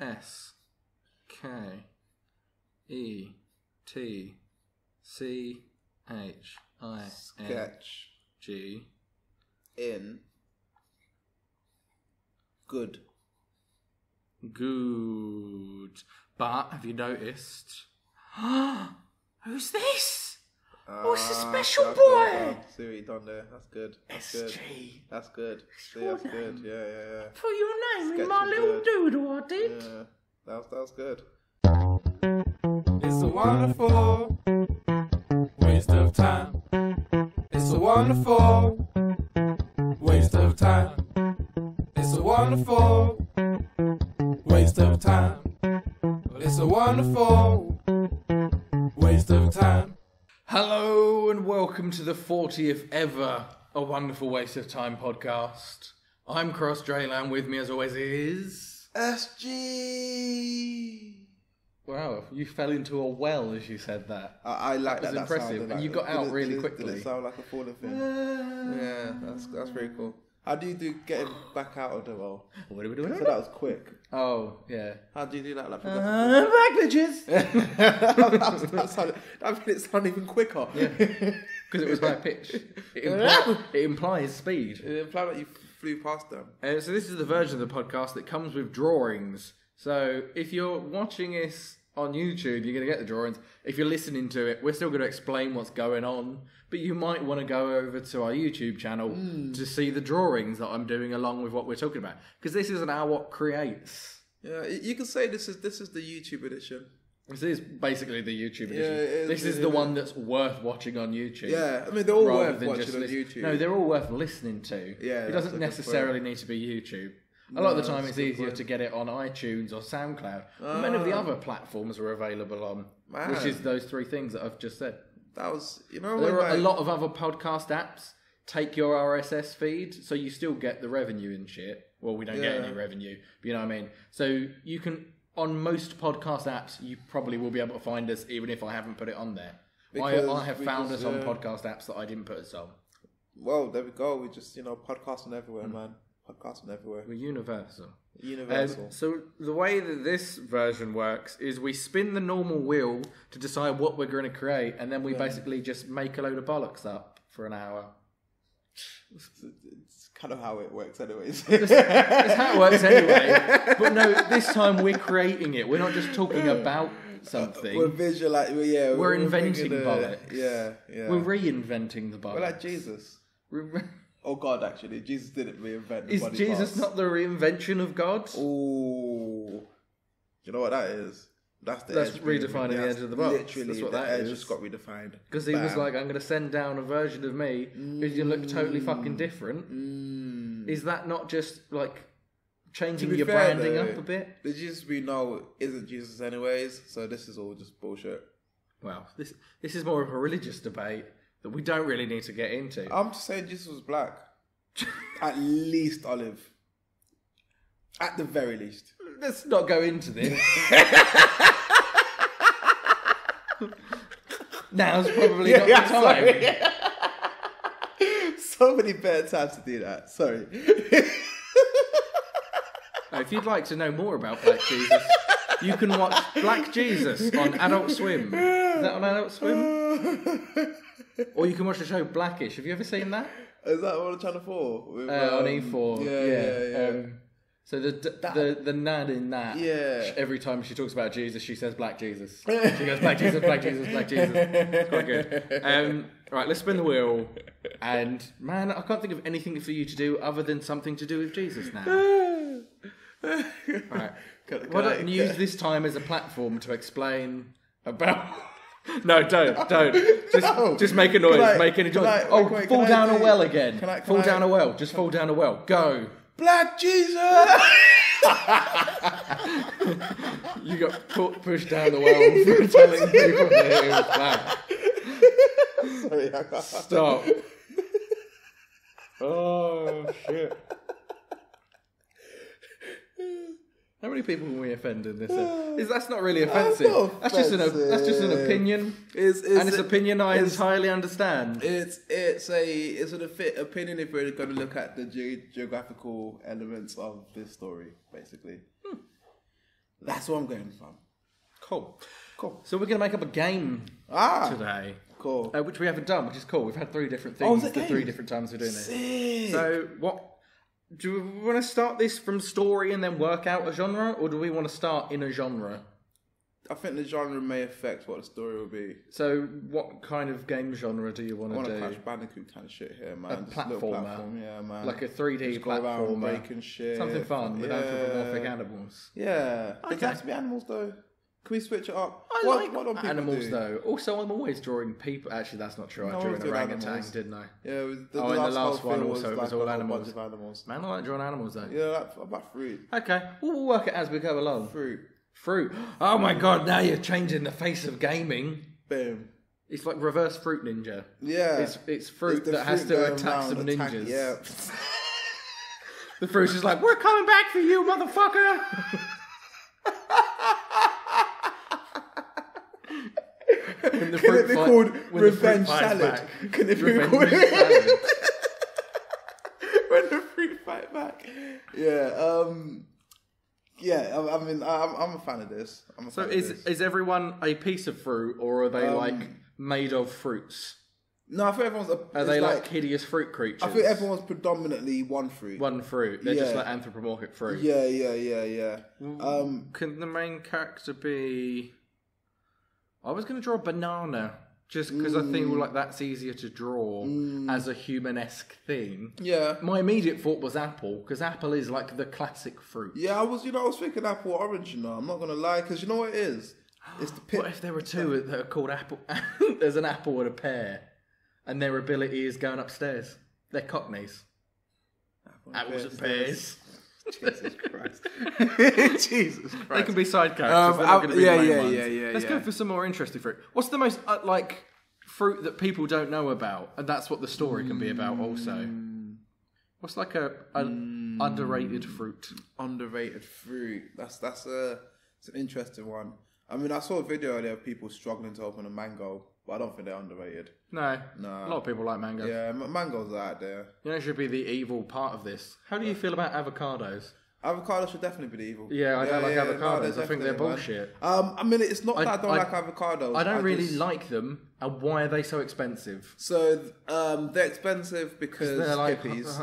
S K E T C H I N G in good. Good. But have you noticed? Who's this? Oh, it's a special boy. Oh, see what you done there. That's good. That's SG. good. That's good. See, that's good. Yeah. Put your name Sketch in my is little good. doodle, I did. Yeah, that was good. It's a wonderful waste of time. It's a wonderful waste of time. It's a wonderful waste of time. It's a wonderful waste of time. Hello and welcome to the 40th ever A Wonderful Waste of Time podcast. I'm Cross Drayland, with me as always is... SG. Wow, you fell into a well as you said that. I like that. That was impressive. Sound, and you got out really quickly. Did it sound like a falling thing? Yeah, that's very cool. How do you do getting back out of the well? So that was quick. Oh, yeah. How do you do that? Like, Back bitches! it sounded even quicker. Yeah, because it was high pitch. It implies speed. It implied that you flew past them. So this is the version of the podcast that comes with drawings. So if you're watching this on YouTube, you're going to get the drawings. If you're listening to it, we're still going to explain what's going on. But you might want to go over to our YouTube channel to see the drawings that I'm doing along with what we're talking about. Because this is an AWWOT Creates. Yeah, you can say this is the YouTube edition. This is basically the YouTube edition. Yeah, this is the one that's worth watching on YouTube. Yeah, I mean, they're all rather worth than watching just on listen. YouTube. No, they're all worth listening to. Yeah, it doesn't necessarily need to be YouTube. A lot of the time it's easier to get it on iTunes or SoundCloud. Many of the other platforms are available on, which is those three things that I've just said. That was, there are a lot of other podcast apps take your RSS feed, so you still get the revenue and shit. Well, we don't get any revenue, but you know what I mean? So you can, on most podcast apps, you probably will be able to find us even if I haven't put it on there. I have found us on podcast apps that I didn't put us on. Well, there we go. We just, podcasting everywhere, man. Podcasting everywhere. We're universal. So the way that this version works is we spin the normal wheel to decide what we're going to create, and then we basically just make a load of bollocks up for an hour. It's kind of how it works anyways. It's how it works anyway. But no, this time we're creating it. We're not just talking about something. We're visualizing, We're inventing bollocks. Yeah. We're reinventing the bollocks. We're like Jesus. Oh God, actually, Jesus didn't reinvent the Is body Jesus parts. not the reinvention of God? Oh, you know what that is? That's redefining the edge of the box. Literally, that's what the that edge is. just got redefined. Because he was like, I'm going to send down a version of me who's going to look totally fucking different. Is that not just like changing your branding up a bit? The Jesus we know isn't Jesus anyways, so this is all just bullshit. Well, this is more of a religious debate that we don't really need to get into. I'm just saying Jesus was black. At least olive. At the very least. Let's not go into this. Now's probably not the time. So many better times to do that. Sorry. If you'd like to know more about Black Jesus, you can watch Black Jesus on Adult Swim. Is that on Adult Swim? Or you can watch the show Blackish. Have you ever seen that? Is that on Channel 4? With, on E4. Yeah. So the nan in that, every time she talks about Jesus, she says Black Jesus. She goes Black Jesus, Black Jesus, Black Jesus. It's quite good. Right, let's spin the wheel. And man, I can't think of anything for you to do other than something to do with Jesus now. Right. Why don't you use this time as a platform to explain about... No, don't. Just make a noise. Make any noise. Fall down a well again. Fall down a well. Just fall down a well. Go. Black Jesus! You got pushed down the well for telling people that it was black. Sorry, Stop. Oh, shit. How many people can we offend in this? That's not really offensive. That's just an opinion. It's an opinion I entirely understand. It's an opinion if we're going to look at the geographical elements of this story, basically. That's what I'm going from. Cool. Cool. So we're going to make up a game today. Cool. Which we haven't done, which is cool. We've had 3 different things. Oh, is it the 3 games? different times we're doing this. Sick. So what... Do we want to start this from story and then work out a genre? Or do we want to start in a genre? I think the genre may affect what the story will be. So what kind of game genre do you want I to want do? a Crash Bandicoot kind of shit here, man. A Just little platformer. platform, yeah, man. Like a 3D Just go around platformer. breaking shit. Something fun with Yeah. anthropomorphic animals. Yeah. Okay. Does it have to be animals, though? Can we switch it up? I What like don't people animals, do? though. Also, I'm always drawing people. Actually, that's not true. I No, drew I an did orangutan, animals. didn't I? Yeah, it was In the last whole one film also, it was like all a whole animals. bunch of animals. Man, I like drawing animals, though. Yeah, like, about fruit. Okay, we'll work it as we go along. Fruit. Oh my god, now you're changing the face of gaming. Boom. It's like reverse Fruit Ninja. Yeah. It's fruit the that has fruit to going attack some round, ninjas. Yeah. The fruit's just like, we're coming back for you, motherfucker! When the Can it be called when the fruit revenge fights salad? back. Can it be Revenge called salad. when the fruit fight back? Yeah. Yeah. I mean, I'm a fan of this. So is everyone a piece of fruit, or are they like made of fruits? No, I think everyone's. Are they like hideous fruit creatures? I think everyone's predominantly one fruit. One fruit. They're just Yeah. like anthropomorphic fruit. Yeah. Can the main character be... I was going to draw a banana, just because I feel like that's easier to draw as a human-esque thing. Yeah. My immediate thought was apple, because apple is like the classic fruit. Yeah, I was thinking apple orange, I'm not going to lie, because you know what it is? It's the What if there were 2 that are called apple? There's an apple and a pear, and their ability is going upstairs. They're cockneys. Apples and pears. Jesus Christ. Jesus Christ. They can be side characters. They're not going to be the main ones. yeah. Let's go for some more interesting fruit. What's the most fruit that people don't know about, and that's what the story can be about. Also, what's like an underrated fruit? Underrated fruit. That's an interesting one. I mean, I saw a video earlier of people struggling to open a mango, but I don't think they're underrated. No, a lot of people like mangoes. Yeah, mangoes are out there. You know, it should be the evil part of this. How do you feel about avocados? Avocado should definitely be the evil. Yeah, I don't like avocados. No, I think they're definitely, bullshit. I mean, it's not that I don't like avocados. I don't really like them. And why are they so expensive? So they're expensive because they're like hipsters.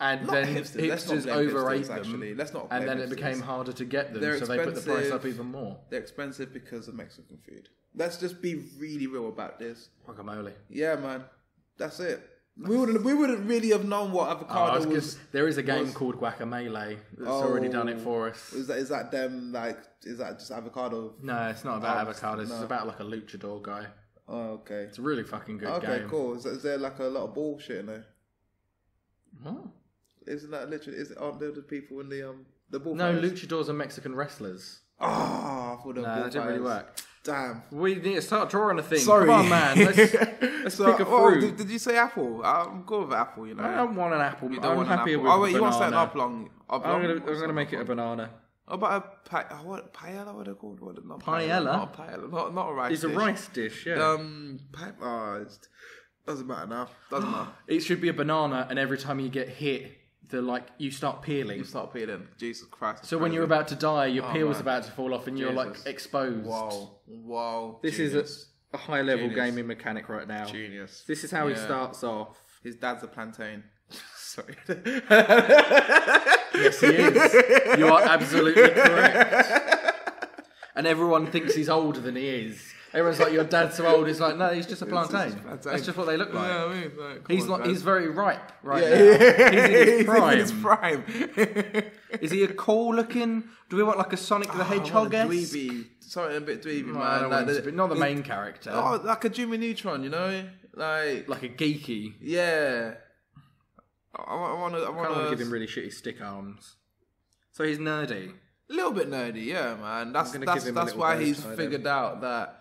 And not then hipsters. Let's not hipsters blame overate hipsters, them. actually. Let's not and blame then it hipsters. became harder to get them, They're so they put the price up expensive. even more. They're expensive because of Mexican food. Let's just be really real about this. Guacamole. Yeah, man. That's it. We wouldn't really have known what avocado was. There is a game called Guacamole that's already done it for us. Is that them? Like, is that just avocado? No, it's not about avocados. It's about like a luchador guy. Oh, okay. It's a really fucking good game. Okay, cool. Is there like a lot of bullshit in there? What? Isn't that literally? Aren't there the people in the bullfighters? No, luchadors are Mexican wrestlers. Oh, I thought they were No, that didn't really work. Damn. We need to start drawing a thing. Sorry. Come on, man. Let's pick a fruit. Did you say apple? I'm good with apple, you know. I don't want an apple. You don't I'm want an happier apple. with Oh, wait, you want banana. to set an oblong? I'm going to make it a banana. What about paella? What are they called? Not Paella? Not paella. Not a rice It's dish. a rice dish, yeah. It doesn't matter now. Doesn't matter. It should be a banana, and every time you get hit, you start peeling. You start peeling. Jesus Christ. So when you're about to die, your peel's about to fall off, and you're like Jesus. exposed. Whoa. This is a high level gaming mechanic right now. Genius. This is how he starts off. His dad's a plantain. Sorry. Yes, he is. You are absolutely correct. And everyone thinks he's older than he is. Everyone's like, your dad's so old. He's like, no, he's just a plantain. That's just what they look like. Yeah, I mean, He's very ripe right now. He's in his prime. Is he a cool looking? Do we want like a Sonic the Hedgehog-esque? Dweeby. Something a bit dweeby, No, man. I don't want him to be- not the main character. Oh, like a Jimmy Neutron, you know? Like a geeky. Yeah. I want I want to give him really shitty stick arms. So he's nerdy. A little bit nerdy, yeah, man. That's give him a little why bird he's tied figured out that,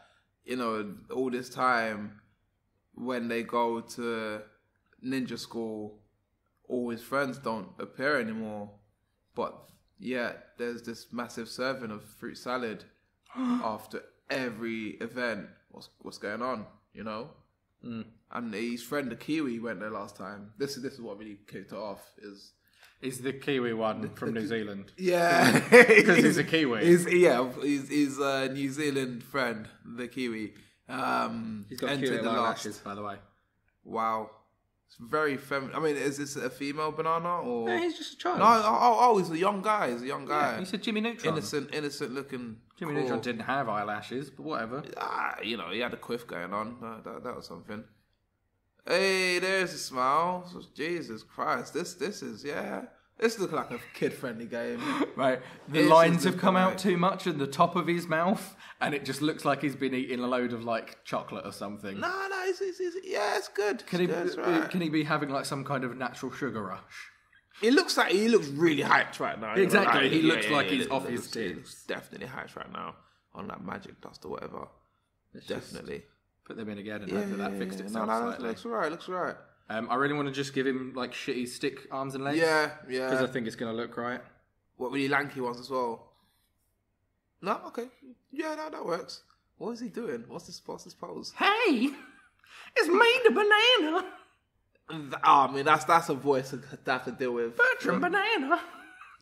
you know, all this time when they go to ninja school, all his friends don't appear anymore. But yeah, there's this massive serving of fruit salad after every event. What's going on, you know? And his friend the Kiwi went there last time. This is what really kicked it off. Is Is the Kiwi one from New Zealand? Yeah, Because he's a Kiwi. He's a New Zealand friend, the Kiwi. He's got entered cute the little last. eyelashes, by the way. Wow, it's very feminine. I mean, is this a female banana or? No, he's just a child. No, he's a young guy. He's a young guy. Yeah, he said Jimmy Neutron. Innocent looking. Jimmy cool. Neutron didn't have eyelashes, but whatever. He had a quiff going on. That was something. Hey, there's a smile. Jesus Christ, this is This looks like a kid-friendly game. Right, the lines have come out too much in the top of his mouth, and it just looks like he's been eating a load of like chocolate or something. No, it's good. Can he be having like some kind of natural sugar rush? He looks really hyped right now. Exactly, he looks like he's off his tits. He looks definitely hyped right now on that magic dust or whatever. Definitely. Put them in again and hope that fixed itself slightly. Looks right. I really want to just give him like shitty stick arms and legs. Yeah. Because I think it's going to look right. What, really lanky ones as well? No? Okay. Yeah, that works. What is he doing? What's this pose? Hey! It's me, the banana! I mean, that's a voice to have to deal with. Bertram Banana!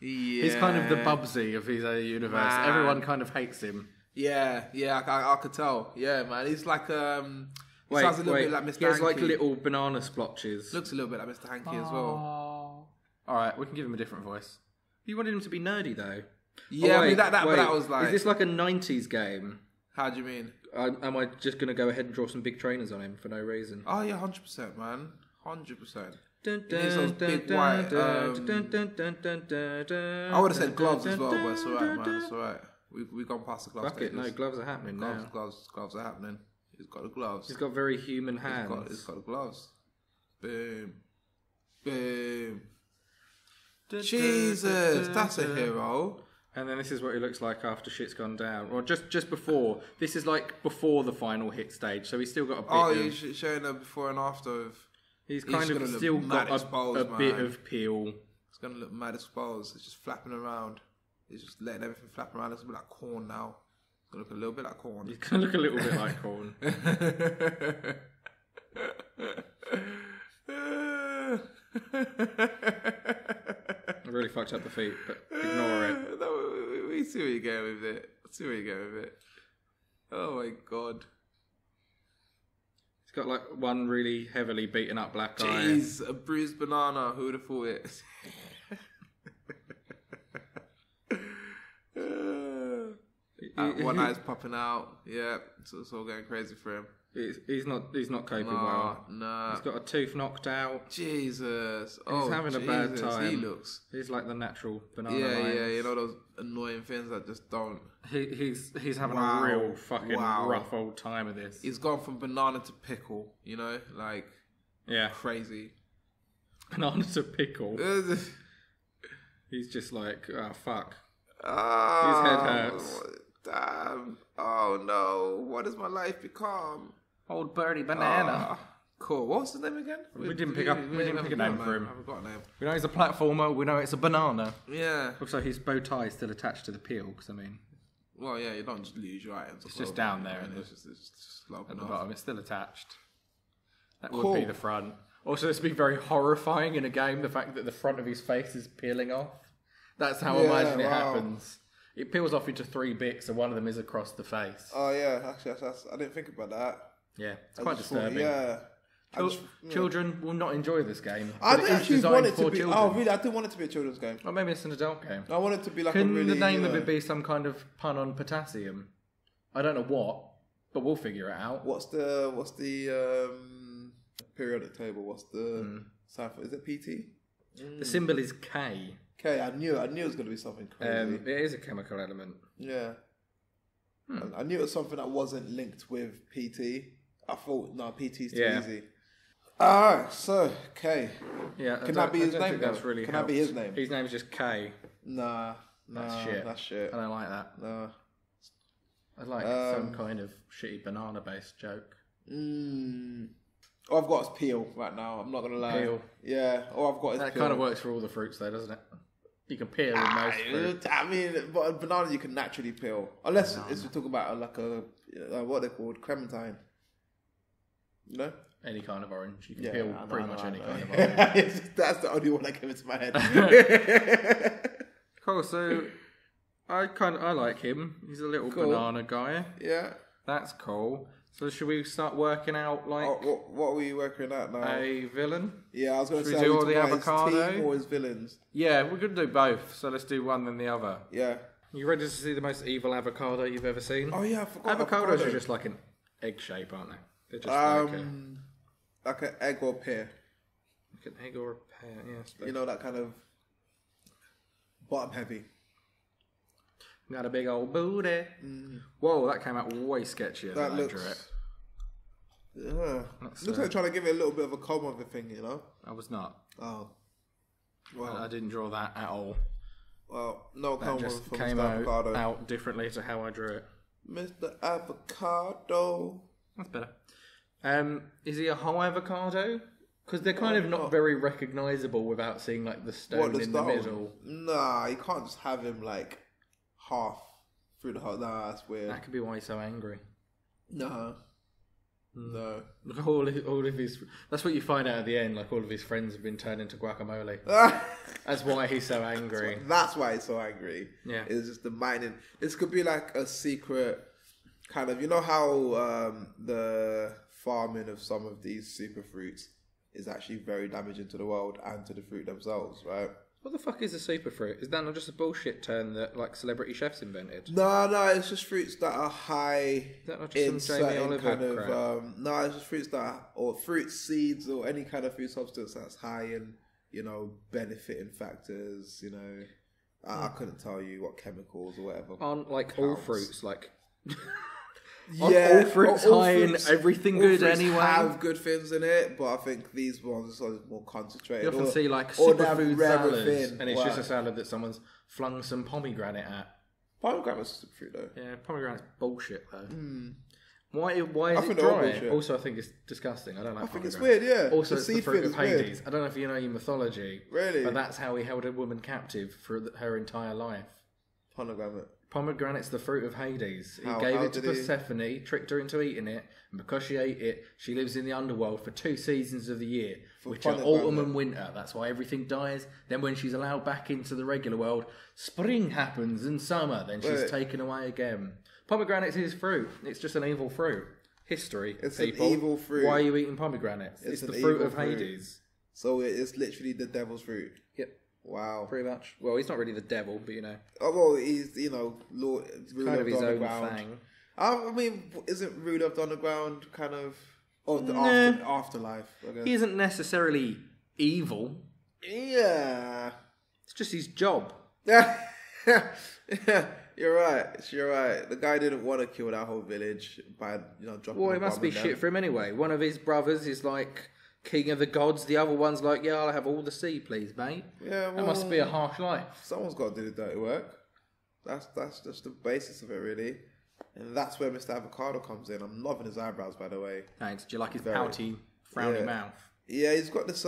Yeah. He's kind of the Bubsy of his universe. Man. Everyone kind of hates him. Yeah, I could tell. Yeah, man. He's like, sounds a little bit like Mr. He has Hanky. like little banana splotches. Looks a little bit like Mr. Hanky as well. Alright, we can give him a different voice. You wanted him to be nerdy though. Yeah, I mean, but that was like... Is this like a 90s game? How do you mean? Am I just going to go ahead and draw some big trainers on him for no reason? Oh, yeah, 100%, man. 100%. Dun, He needs those big white... I would have said gloves as well, but it's alright, man. It's alright. We've gone past the gloves. Fuck it, no, gloves are happening now. Gloves are happening. He's got the gloves. He's got very human hands. He's got the gloves. Boom. Boom. Jesus, that's a hero. And then this is what he looks like after shit's gone down. Or just before. This is like before the final hit stage, so he's still got a bit of... you're showing a before and after of... He's kind of still got a bit of peel. It's going to look mad exposed. It's just flapping around. He's just letting everything flap around. It's a bit like corn now. It's going to look a little bit like corn. He's going to look a little bit like corn. I really fucked up the feet, but ignore it. No, we see where you're going with it. Oh my god. He's got like one really heavily beaten up black eye. Jeez, a bruised banana. Who would have thought it? One eye's popping out. Yeah, so it's all going crazy for him. He's not coping well. No. He's got a tooth knocked out. Jesus. He's having a bad time. He looks. He's like the natural banana. Yeah. You know those annoying things that just don't. He's having a real fucking rough old time of this. He's gone from banana to pickle. You know, like crazy. Banana to pickle. He's just like, oh fuck. Oh, his head hurts. Damn. Oh no. What has my life become? Old birdie banana. Cool. What's his name again? We didn't pick a name for him. I haven't got a name. We know he's a platformer. We know it's a banana. Yeah. Looks like his bow tie is still attached to the peel. Because I mean, well, yeah, you don't just lose your items. It's just down there, and it's just at the bottom. It's still attached. That would be the front. Also, it's be very horrifying in a game. The fact that the front of his face is peeling off. That's how I imagine it happens. It peels off into 3 bits, and one of them is across the face. Oh yeah, actually, I didn't think about that. Yeah, it's quite disturbing. Thought, children will not enjoy this game. I didn't actually want it to be. Children. Oh really? I didn't want it to be a children's game. Or maybe it's an adult game. I want it to be like Can a really. the name of it be some kind of pun on potassium? I don't know what, but we'll figure it out. What's the periodic table? What's the sign for? Is it PT? The symbol is K. Okay, I knew it was going to be something crazy. It is a chemical element. Yeah. I knew it was something that wasn't linked with PT. I thought, no, PT's too easy. Alright, so, K. Yeah, Can that be his name? That's really Can that be his name? His name is just K. Nah, That's shit. I don't like that. No. I like some kind of shitty banana-based joke. All I've got is peel right now. I'm not going to lie. Peel. Yeah, all I've got is that peel. kind of works for all the fruits though, doesn't it? You can peel with most fruit. I mean, but a banana you can naturally peel. Unless it's we're talking about like a what they're called, clementine. No? any kind of orange. You can Yeah, peel I know, pretty I much know, any I kind know. of orange. It's just- that's the only one that came into my head. Cool. So I like him. He's a little Cool. banana guy. Yeah. That's cool. So should we start working out like What were you working at now? a villain? Yeah, I was going to Should we say, do are we all the talking about avocado? his team or his villains? Yeah, we're gonna do both. So let's do one then the other. Yeah. You ready to see the most evil avocado you've ever seen? Oh yeah, I forgot. Avocados are just like an egg shape, aren't they? They're just like an egg or pear. like an egg or a pear. Yes. You know, that kind of bottom heavy. Got a big old booty. Whoa, that came out way sketchier That than I drew looks. it. Yeah. That's, Looks like trying to give it a little bit of a comb of the thing, you know. I was not. Oh. Well, I didn't draw that at all. well, no That comb just from came Mr. Avocado. out differently to how I drew it. Mr. Avocado. That's better. Is he a whole avocado? Because they're kind of not not. very recognisable without seeing like the stone in the middle. Nah, you can't just have him like half through the whole. Nah, that's weird. That could be why he's so angry. Nah. No. All of his. That's what you find out at the end. Like all of his friends have been turned into guacamole. That's why he's so angry. That's why he's so angry. Yeah. It's just the mining. This could be like a secret kind of. You know how the farming of some of these super fruits is actually very damaging to the world and to the fruit themselves, right? What the fuck is a superfruit? Is that not just a bullshit term that like celebrity chefs invented? No, it's just fruits that are high Is that not just in some Jamie certain Oliver kind of. crap? No, it's just fruits that are, or fruit seeds or any kind of food substance that's high in, you know, benefiting factors. You know, I couldn't tell you what chemicals or whatever. Aren't like all counts. fruits like? Yeah, all fruits high in everything all good fruits anyway? have good things in it, but I think these ones are more concentrated. You often or, see like or they have superfood rarer salads, thing. and it's Wow. just a salad that someone's flung some pomegranate at. Pomegranate's fruit though. Yeah, pomegranate's bullshit though. Why is I it think they're all dry? bullshit. Also, I think it's disgusting. I don't like. I think it's pomegranate. weird, yeah. Also, The it's the seed fruit thing of is weird. Hades. I don't know if you know your mythology. Really? But that's how he held a woman captive for her entire life. Pomegranate. Pomegranate's the fruit of Hades. He How- gave how it to did he- Persephone, tricked her into eating it, and because she ate it, she lives in the underworld for 2 seasons of the year, which are pomegranate. autumn and winter. That's why everything dies. Then when she's allowed back into the regular world, spring happens and summer. Then she's Wait. taken away again. Pomegranate's his fruit. It's just an evil fruit. History, It's an people. evil fruit. Why are you eating pomegranates? It's It's the an fruit evil of fruit. Hades. So it's literally the devil's fruit. Yep, Wow. pretty much. Well, he's not really the devil, but you know, Oh well, he's Lord kind ruler of his the own underground. thing. I mean, isn't ruler of the underground kind of the Nah. afterlife? I guess. He isn't necessarily evil. Yeah. It's just his job. Yeah. You're right. You're right. The guy didn't want to kill that whole village by dropping. Well, a it must bomb be in them. shit for him anyway. One of his brothers is like king of the gods. The other one's like, yeah, I'll have all the sea, please, mate. Yeah, That must be a harsh life. Someone's got to do the dirty work. That's just the basis of it, really. And that's where Mr. Avocado comes in. I'm loving his eyebrows, by the way. Thanks. Do you like his Very. pouty, frowny Yeah. mouth? Yeah, he's got this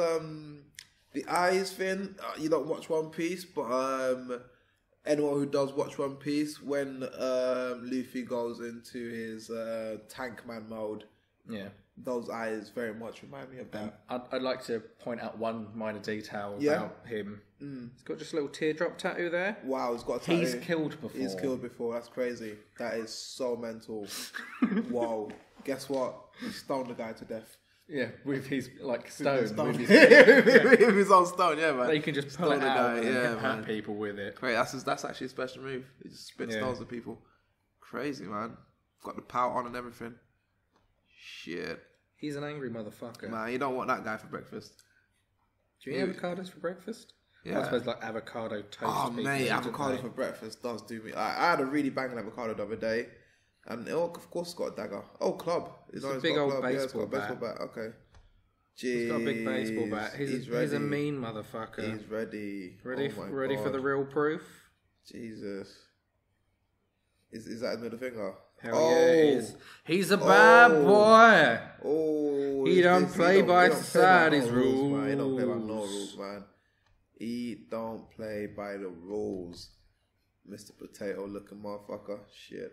the eyes thing. You don't watch One Piece, but anyone who does watch One Piece, when Luffy goes into his tank man mode, Yeah. those eyes very much remind me of that. I'd like to point out one minor detail Yeah. about him. He's got just a little teardrop tattoo there. Wow, he's got a He's tattoo. killed before. He's killed before. That's crazy. That is so mental. Whoa. Guess what? He stoned the guy to death. Yeah, with his like stone. Stone. With his, With his own stone, yeah, man. you can just pull Stone it the out guy, and yeah, hit man. people with it. Great, that's actually a special move. He just spits Yeah. stones at people. Crazy, man. Got the power on and everything. Shit. He's an angry motherfucker. Man, you don't want that guy for breakfast. Do you eat avocados for breakfast? Yeah. I suppose like avocado toast. Oh, people mate, eat, don't avocado they? for breakfast does do me. I had a really banging avocado the other day. And of course, it's got a dagger. Oh, club. It's a big old Yeah, it's got a baseball baseball bat. Okay. He's got a big baseball Jeez, bat. He's He's ready. a mean motherfucker. He's ready. Ready, Oh my ready for God. the real proof? Jesus. Is that his middle finger? Hell yeah, it is. He's a bad boy. Oh, He don't play by he don't play society's no rules, man. He don't play by no rules. rules, man. He don't play by the rules. Mr. Potato looking motherfucker. Shit.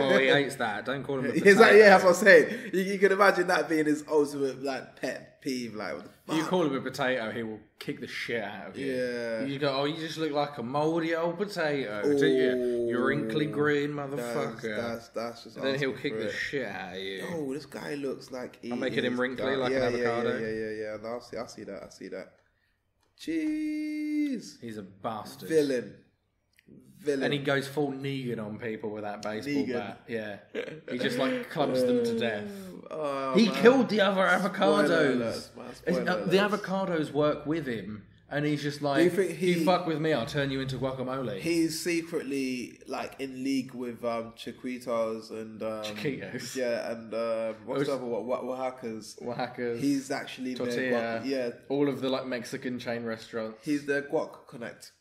Oh, he hates that. Don't call him a potato. Exactly, yeah, that's what I'm saying. You can imagine that being his ultimate like pet peeve. Like, what the fuck? You call him a potato, he will kick the shit out of you. Yeah. You go, oh, you just look like a mouldy old potato, don't you? You wrinkly green motherfucker. That's just. And then he'll kick the shit out of you. Oh, this guy looks like. I'm making him wrinkly like an avocado. Yeah. No, I see that. Jeez. He's a bastard. Villain. And he goes full Negan on people with that baseball bat. Yeah. He just like clubs them to death. Oh, he killed the other avocados. Spoiler alerts. The avocados work with him. And he's just like, you think you fuck with me, I'll turn you into guacamole. He's secretly like in league with Chiquitos and Chiquitos. Yeah, and what's the other one? Oaxaca's. He's actually tortilla. Yeah, all of the like Mexican chain restaurants. He's their guac connect.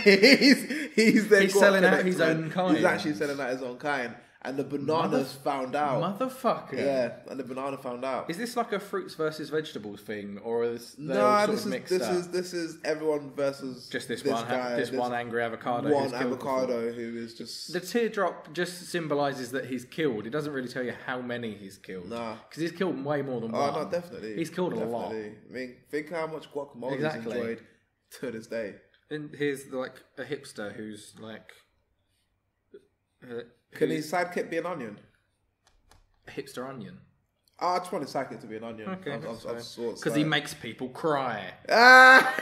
he's their. He's guac selling connect, out his man. own kind. He's actually selling out his own kind. And the bananas found out. Motherfucker. Yeah, and the banana found out. Is this like a fruits versus vegetables thing, or is this is everyone versus just this guy, one angry avocado. One avocado who is just the teardrop just symbolises that he's killed. It doesn't really tell you how many he's killed. Nah, because he's killed way more than one. Oh no, definitely. He's killed a lot. I mean, think how much guacamole he's enjoyed to this day. And here's like a hipster who's like. Can his sidekick be an onion? A hipster onion? Oh, I just want his sidekick to be an onion. Okay. Because he makes people cry. Ah!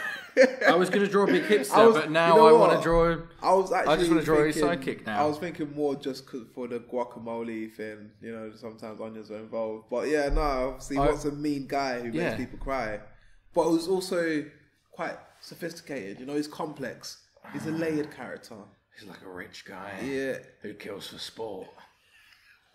I was going to draw a big hipster, but now I want to draw... I just want to draw his sidekick now. I was thinking more just for the guacamole thing. You know, sometimes onions are involved. But yeah, no, obviously he wants a mean guy who makes people cry. But who's also quite sophisticated. You know, he's complex. He's a layered character. He's like a rich guy who kills for sport.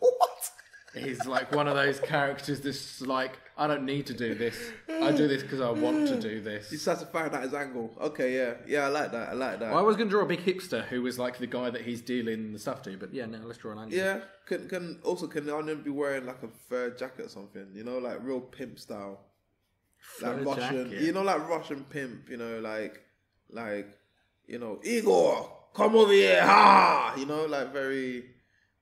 What? He's like one of those characters that's like, I don't need to do this. I do this because I want to do this. You just have to find out his angle. Okay, yeah, I like that. Well, I was going to draw a big hipster who was like the guy that he's dealing the stuff to, but yeah, no, let's draw an onion. Yeah, can the onion be wearing like a fur jacket or something? You know, like real pimp style. Like Russian, you know, like Russian pimp, you know, like, you know, Igor! Come over here, ha! You know, like very,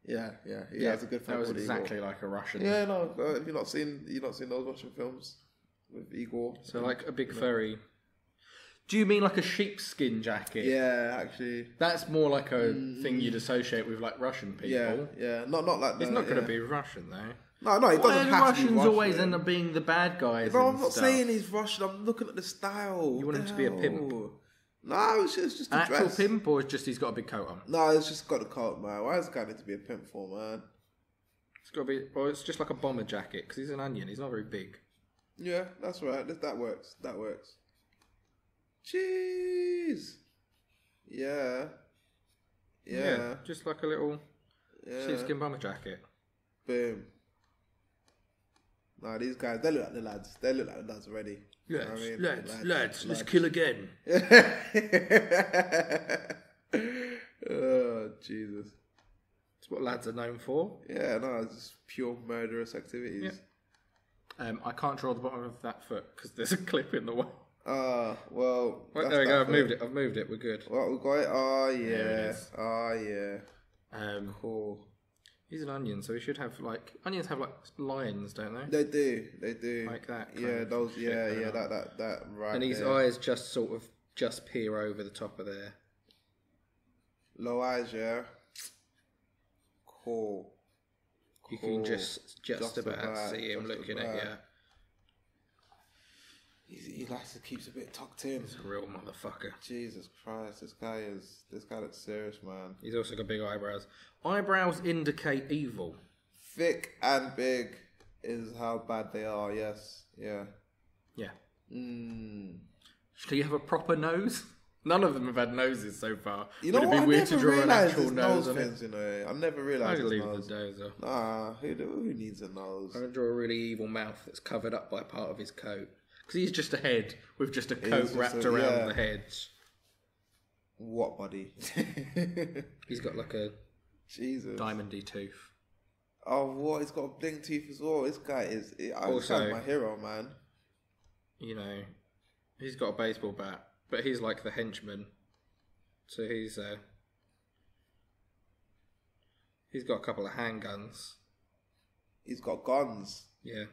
yeah. He has a good film. That was exactly like a Russian. Yeah, no. Have you not seen those Russian films with Igor? So like a big furry. Do you mean like a sheepskin jacket? Yeah, actually. That's more like a thing you'd associate with like Russian people. Yeah. Not like that. It's not going to be Russian though. No, it doesn't have to be Russian. Russians always end up being the bad guys. But I'm not saying he's Russian. I'm looking at the style. You want him to be a pimp? No, it's just an a actual dress. pimp, or it's just he's got a big coat on? No, it's just got a coat, man. Why does the guy need to be a pimp for, man? It's got to be. Well, it's just like a bomber jacket because he's an onion. He's not very big. Yeah, that's right. That works. Jeez. Yeah. Just like a little sheepskin bomber jacket. Boom. Nah, these guys, they look like the lads. They look like the lads already. Lads, let's kill again. Oh, Jesus. That's what lads are known for. Yeah, no, it's just pure murderous activities. Yeah. I can't draw the bottom of that foot because there's a clip in the way. Well. Right, there we go. I've moved it. We're good. What, we got it? Oh, yeah. There it is. Oh, yeah. Cool. He's an onion, so he should have like onions have like lines, don't they? They do. Like that. Yeah, those. Yeah. That. Right. And his eyes just sort of peer over the top of there. Low eyes, yeah. Cool. You can just about see him looking at you. He likes to keep a bit tucked in. He's a real motherfucker. Jesus Christ, this guy looks serious, man. He's also got big eyebrows. Eyebrows indicate evil. Thick and big is how bad they are. Yes, yeah. Do you have a proper nose? None of them have had noses so far. You know Would what? it be weird to draw an actual nose on things, it? you know, I never realised. I leave the nose off. Nah, who needs a nose? I'm gonna draw a really evil mouth that's covered up by part of his coat. Because he's just a head with just a coat wrapped around the head. What, buddy? He's got like a diamondy tooth. Oh, what? He's got a bling tooth as well. This guy is... This guy's my hero, man. You know, he's got a baseball bat, but he's like the henchman. So he's He's got a couple of handguns. He's got guns. Yeah.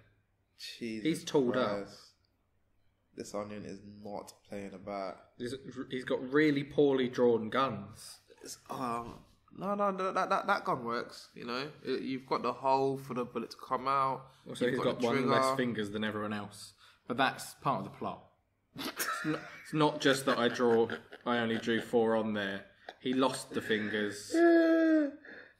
Jesus He's tooled up. Christ. This onion is not playing about. He's got really poorly drawn guns. No, that gun works. You know, you've got the hole for the bullet to come out. Also, he's got one less fingers than everyone else. But that's part of the plot. It's not just that I only drew 4 on there. He lost the fingers. Oh,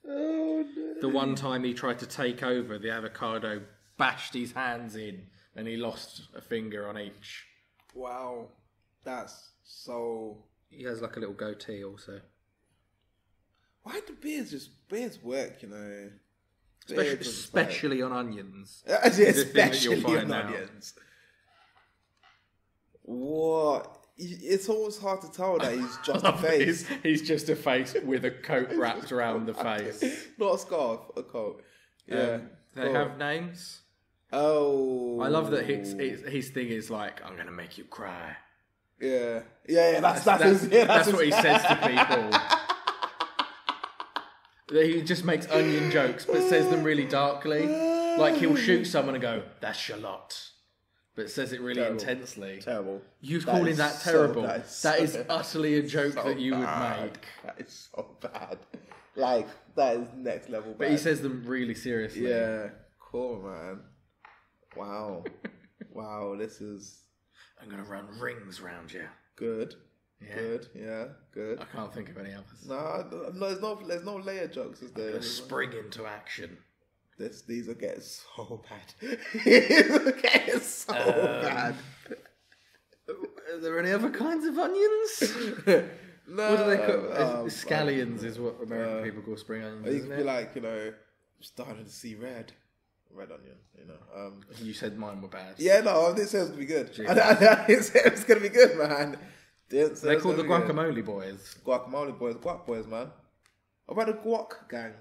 no. The one time he tried to take over, the avocado bashed his hands in and he lost a finger on each. Wow. That's so... He has like a little goatee also. Why do beards work, you know? Especially on onions. Especially on onions. What? It's almost hard to tell that he's just a face. He's just a face with a coat wrapped around the face. Not a scarf, a coat. Yeah. They have names. Oh. I love that his thing is like, I'm going to make you cry. Yeah. That's what he says to people. He just makes onion jokes, but says them really darkly. Like he'll shoot someone and go, "That's Charlotte," but says it really intensely. Terrible. You calling that terrible? That is utterly a joke so that you would bad. make. That is so bad. Like that is next level bad. But he says them really seriously. Yeah. Cool, man. Wow. Wow. This is. I'm gonna run rings round you. Good. Yeah. Good, yeah, good. I can't think of any others. No, there's no layer jokes, is there? Spring into action. These are getting so bad. These are getting so bad. Are there any other kinds of onions? No. What do they call scallions? Is what American people call spring onions. You could be like, starting to see red onion. You said mine were bad. Yeah, no, I didn't say it was gonna be good. I didn't say it was gonna be good, man. They call the guacamole boys. Guacamole boys, guac boys, man. What about the guac gang?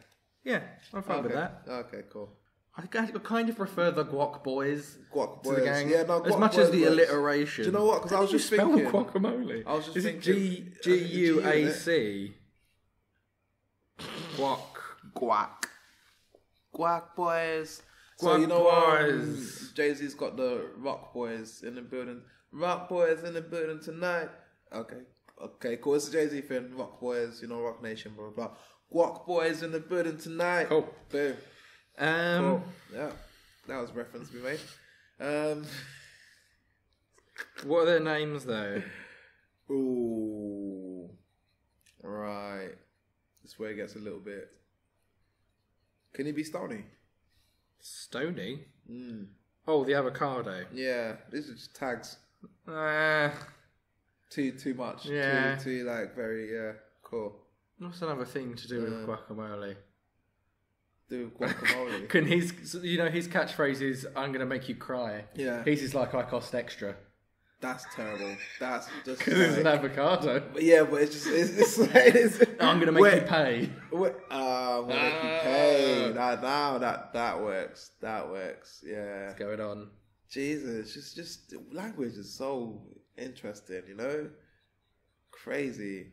Yeah, I'm fine with that. Okay, cool. I kind of prefer the guac boys. Guac to boys, the gang. yeah, no, as guac much boys as the works. alliteration. Do you know what? Because I was just thinking. Guacamole. I was just Is thinking. it Guac? Guac boys. Guac boys. Jay-Z's got the rock boys in the building. Rock boys in the building tonight. Okay, cool. It's a Jay-Z thing. Rock boys, Rock Nation, blah, blah, blah. Guac boys in the building tonight. Cool. Boom. Cool. Yeah. That was a reference we made. What are their names, though? Ooh. Right. This way it gets a little bit... Can he be Stony? Stony? Oh, the avocado. Yeah. These are just tags. Too much. Yeah. Too very, cool. What's another thing to do with guacamole? Do guacamole. Can his catchphrase is, I'm going to make you cry. Yeah. His is like, I cost extra. That's terrible. That's just Because it's an avocado. Yeah, but it's I'm going to make you pay. I'm going to make you pay. That works. That works. Yeah. What's going on? Jesus, just language is so interesting, Crazy.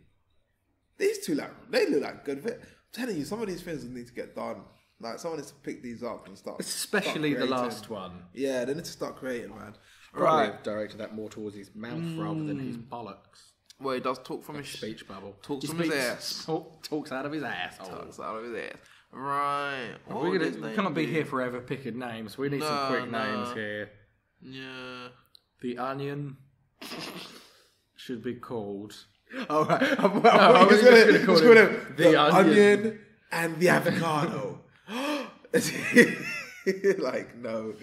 These two, they look like good. I'm telling you, some of these things need to get done. Like, someone needs to pick these up and start. Especially the last one. Yeah, they need to start creating, man. Probably have directed that more towards his mouth rather than his bollocks. Well, he does talk from his speech bubble. Talks from his ass. Talks out of his ass. Talks out of his ass. Right. We can't be here forever picking names. We need some quick names here. Yeah. The onion should be called... All right. I was just going to call him the onion and the avocado. Like, no.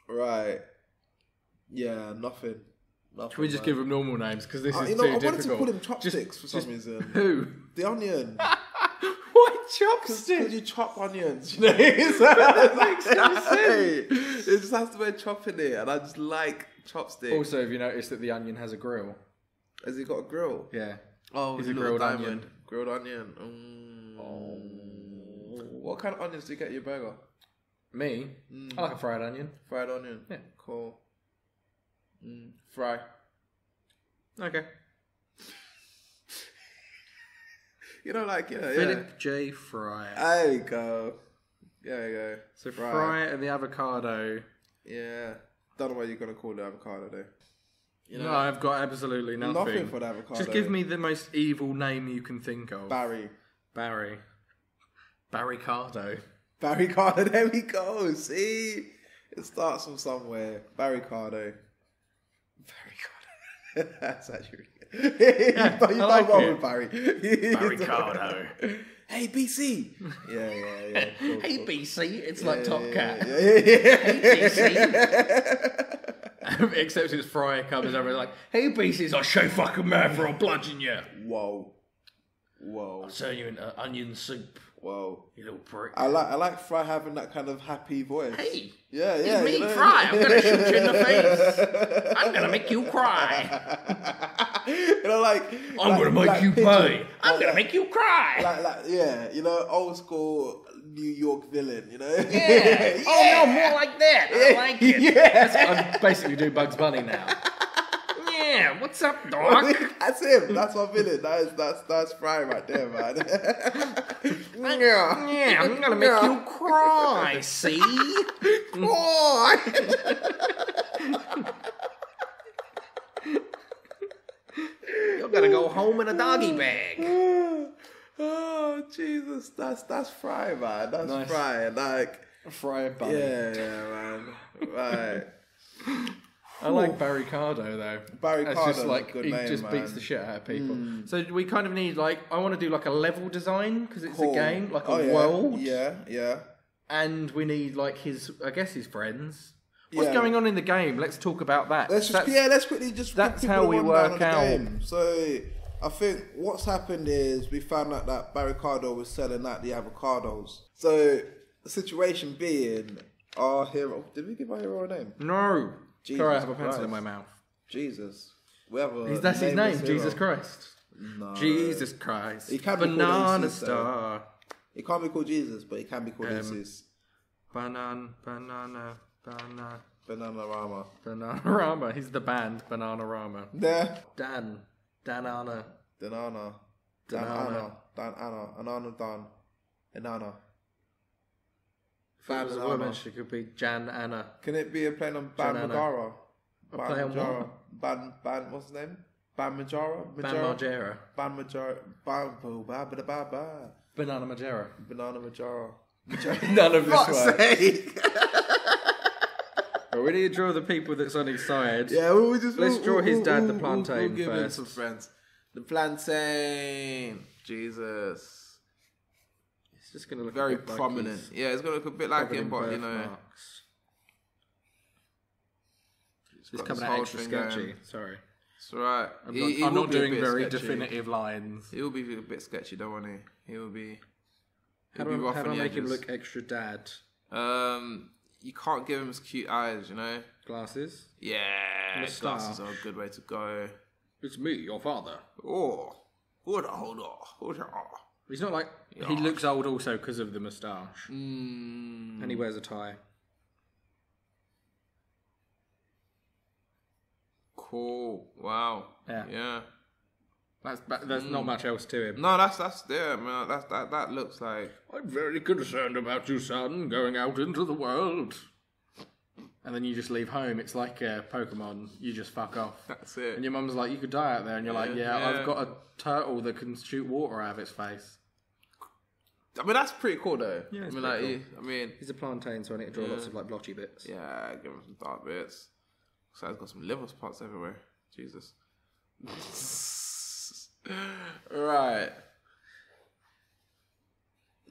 Right. Yeah, nothing. Should we just give him normal names? Because this is too difficult. difficult. I wanted to call him Chopsticks for some reason. Who? The onion. Why Chopsticks? Because you chop onions. That makes no sense. It just has the word chop in it, and I just like chopsticks. Also, have you noticed that the onion has a grill? Has he got a grill? Yeah. Oh, he's a grilled diamond. onion. Grilled onion. What kind of onions do you get in your burger? Me? I like a fried onion. Fried onion? Yeah. Cool. Fry. Okay. You know, like, yeah. Philip J. Fry. There you go. There you go. So Fry and the avocado. Yeah. Don't know what you're going to call the avocado, though. You know, No, I've got absolutely nothing. nothing for the avocado. Just give me the most evil name you can think of. Barry. Barricado. Barry Cardo, there we go. See? It starts from somewhere. Barry Cardo. That's actually really good. Yeah, you I done like well it. with Barry. Barricado. Hey, BC. Yeah. Cool, Hey, cool. BC. It's like Top Cat. Yeah. Hey, BC. Except it's Fry comes over like, hey, BC's I show fucking mad for a bludgeon you. Whoa. I'll turn you into onion soup. Whoa. You little prick. I like Fry having that kind of happy voice. Hey. Yeah. It's me, you know? Fry. I'm going to shoot you in the face. I'm going to make you cry. You know, like... I'm going to make you pay. I'm going to make you cry. Like, yeah, you know, old school New York villain, you know? Yeah. Oh, no, more like that. I like it. Yeah. I'm basically doing Bugs Bunny now. Yeah, what's up, dog? That's him. That's my villain. That's Fry right there, man. Yeah, I'm going to make you cry, see? You're going to go home in a doggy bag. Oh, Jesus. That's Fry, man. That's Nice. Fry. Like, Fry Bunny. yeah, man. Right. I like Barricado though. Barricado It's just is a like good he name, just beats man. the shit out of people. So we kind of need like I want to do like a level design because it's Cool. a game, like a Oh, yeah. world. Yeah. And we need like his friends. What's Yeah. going on in the game? Let's talk about that. Let's quickly just that's give how people we a rundown work on the out. game. So I think what's happened is we found out that Barricado was selling out the avocados. So the situation being our hero. Did we give our hero a name? No. Jesus Sorry, I have a pencil Christ. in my mouth. Jesus. We have a That's his nameless name, hero. Jesus Christ. No. Jesus Christ. He can be called Banana Jesus, though. Star. He can't be called Jesus, but he can be called Jesus. Banana. Bananarama. Bananarama. He's the band, Bananarama. Yeah. Danana. Danana. Danana. Inanna. If it was a woman, she could be Jan Anna. Can it be a play on Ban Janana. Magara? A play on what? Ban, what's his name? Ban Majara? Ban Margera. Ban Majara. Ban, Banana Margera. Banana Majara. None of this Fuck's works. sake. Well, we need to draw the people that's on his side. Yeah, Let's draw his dad, the plantain, we'll give him first. some friends. The plantain. Jesus. It's just going to look Very a bit prominent. Like Yeah, it's going to look a bit like covered him, in but you know. birthmarks. It's got coming this out whole extra thing sketchy. going. Sorry. It's alright. I'm not doing very definitive lines. He will be a bit sketchy, don't want he? He will be. How he'll be do rough I on the make him edges. look extra dad? You can't give him his cute eyes, you know. Glasses? Yeah, Moustache. glasses are a good way to go. It's me, your father. Oh, hold on. He's not like... He Yeah. looks old also because of the moustache. Mm. And he wears a tie. Cool. Wow. Yeah. There's not much else to him. No, that's yeah, man. That looks like. I'm very concerned about you, son, going out into the world. And then you just leave home. It's like Pokemon. You just fuck off. That's it. And your mum's like, you could die out there. And you're like, Yeah. I've got a turtle that can shoot water out of its face. I mean, that's pretty cool though. Yeah, it's I mean, pretty like, I mean, He's a plantain, so I need to draw lots of like blotchy bits. yeah, give him some dark bits. So he's got some liver spots everywhere. Jesus. Right.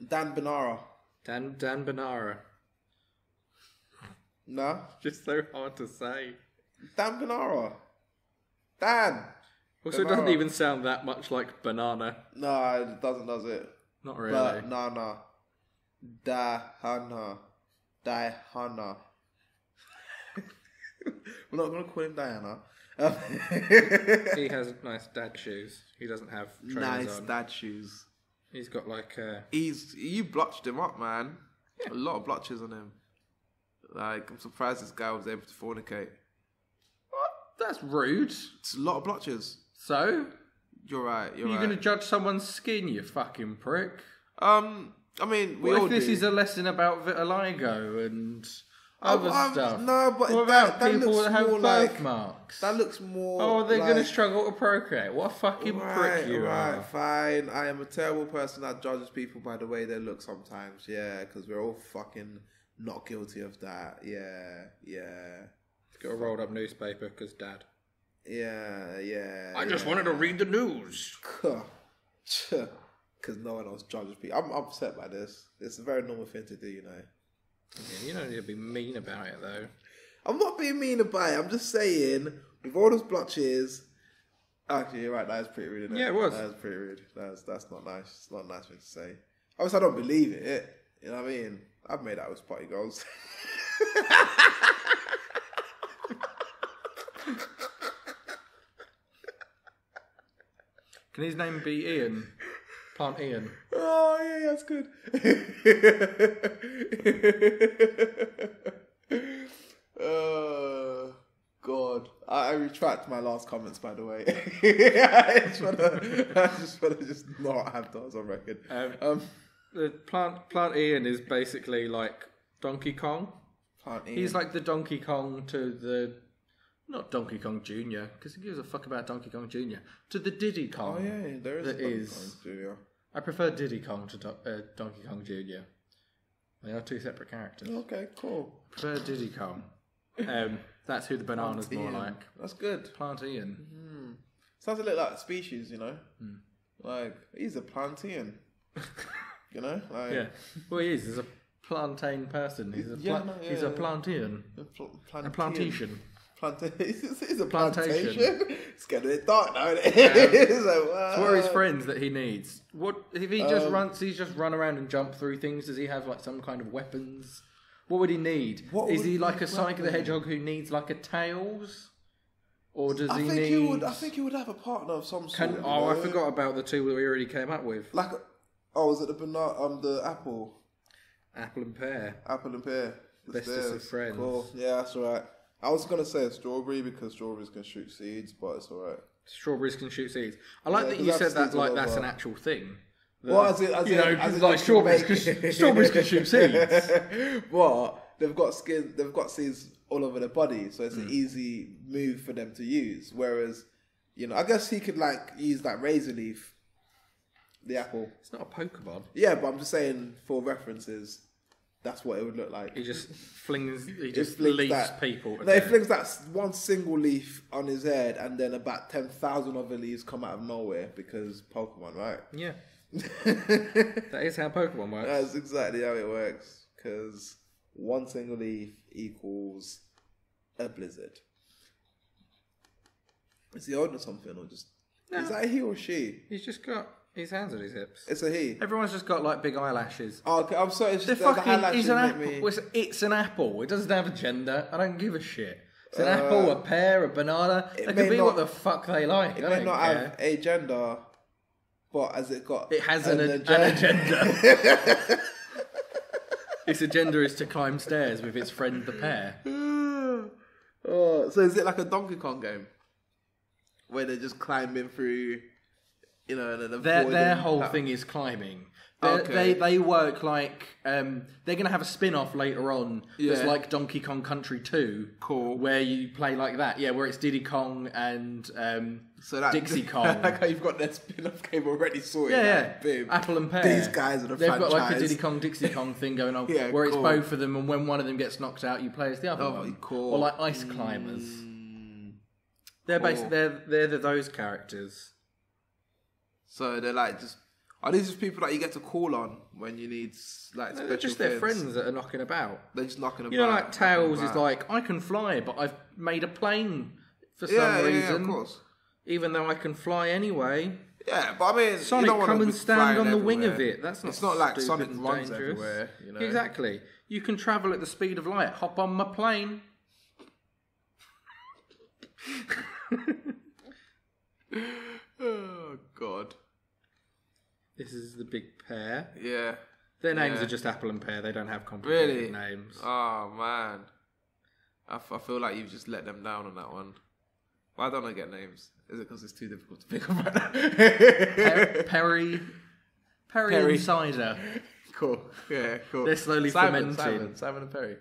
Dan Benara. Dan Benara. No. Just so hard to say. Dan Benara. Dan. Also, it doesn't even sound that much like banana. No, it doesn't, does it? Not really. Banana. Diana. We're not going to call him Diana. He has nice dad shoes. He doesn't have trainers Nice on. dad shoes. He's got like You blotched him up, man. A lot of blotches on him. Like, I'm surprised this guy was able to fornicate. What? That's rude. It's a lot of blotches. So? You're right. You're You're right. going to judge someone's skin, you fucking prick. I mean, we What all if this do. is a lesson about vitiligo and other stuff? No, but what about that people looks that have more birthmarks? That looks more. Oh, they're like, going to struggle to procreate. What a fucking prick you are. Fine. I am a terrible person that judges people by the way they look sometimes. Yeah, because we're all fucking not guilty of that. Yeah. Got a rolled up newspaper because dad. Yeah. I just wanted to read the news. Because no one else judges people. I'm upset by this. It's a very normal thing to do, you know. Yeah, you don't need to be mean about it, though. I'm not being mean about it. I'm just saying, with all those blotches... Actually, you're right. That is pretty rude, isn't it? Yeah, it was. That is pretty rude. That's not nice. It's not a nice thing to say. Obviously, I don't believe it. You know what I mean? I've made out with spotty girls. Can his name be Ian? Plant Ian. Oh, yeah, that's good. God. I retract my last comments, by the way. I just want to just not have those on record. The Plant Ian is basically like Donkey Kong. Plant Ian. He's like the Donkey Kong to the... Not Donkey Kong Jr., because who gives a fuck about Donkey Kong Jr.? To the Diddy Kong. Oh, yeah, there is that a Donkey is. Kong Junior. I prefer Diddy Kong to Donkey Kong Jr. They are two separate characters. Okay, cool. I prefer Diddy Kong. That's who the banana's more like. That's good. Plant Ian. Sounds a little like a species, you know? Like, he's a plantain. You know? Like, Yeah. Well, he is. He's a plantain person. He's a he's a plantain. A plantation. He's a Plantation. plantation. It's getting a bit dark now, isn't it? It's like, wow. So what are his friends that he needs? What if he just runs? He's just run around and jump through things. Does he have like some kind of weapons? What would he need? Is he like a Sonic the Hedgehog who needs like a tails, or does he need? I think he would have a partner of some sort. I forgot about the two that we already came up with. Like, was it the banana? The apple. Apple and pear. Apple and pear. Bestest of friends. Cool. Yeah, that's alright. I was gonna say a strawberry because strawberries can shoot seeds, but it's alright. Strawberries can shoot seeds. I like that you 'cause said that seeds like all that's over. an actual thing. Well, as in, like strawberries can shoot seeds. But they've got seeds all over their body, so it's an easy move for them to use. Whereas, you know, I guess he could like use that razor leaf, the apple. It's not a Pokemon. Yeah, but I'm just saying for references, that's what it would look like. He just flings flings leaves that. people. No, he flings that one single leaf on his head, and then about 10,000 other leaves come out of nowhere because Pokemon, right? Yeah. That is how Pokemon works. That's exactly how it works. Because one single leaf equals a blizzard. Is he holding something or just... No. Is that a he or she? He's just got his hands on his hips. It's a he. Everyone's just got like big eyelashes. Oh, okay, I'm sorry. It's The just the fucking highlights he's an make apple. me- It's an apple. It doesn't have a gender. I don't give a shit. It's an apple, a pear, a banana. It may can be not- what the fuck they like. It I may don't not care. have a gender, but has it got... It has an agenda. Its agenda is to climb stairs with its friend the pear. Oh, so is it like a Donkey Kong game? Where they're just climbing through, you know, and then Their whole thing is climbing. They work like they're going to have a spin-off later on that's like Donkey Kong Country 2. Cool. Where you play like that. Yeah, where it's Diddy Kong and Dixie Kong. Like how you've got that spin-off game already sorted. Yeah. Boom. Apple and Pear. These guys are the They've franchise. got like a Diddy Kong, Dixie Kong thing going on Yeah, where it's cool. both of them, and when one of them gets knocked out, you play as the other one. Cool. Or like Ice Climbers. They're basically they're those characters. So they're like just... Are these just people that you get to call on when you need like special They're just their things? friends that are knocking about. They're just knocking about. You know, like Tails is about. like, I can fly, but I've made a plane for some reason. Yeah, of course. Even though I can fly anyway. Yeah, but I mean, Sonic, you don't wanna come and be stand flying on the wing of everywhere. it. That's not It's not like stupid Sonic and runs dangerous. everywhere, you know. Exactly. You can travel at the speed of light. Hop on my plane. Oh God. This is the big pair. Yeah. Their names Yeah. are just Apple and Pear. They don't have complicated Really? names. Oh man. I feel like you've just let them down on that one. Why don't I get names? Is it because it's too difficult to pick up right now? Perry and cider. Cool. Yeah, cool. They're slowly fermenting. Simon and Perry.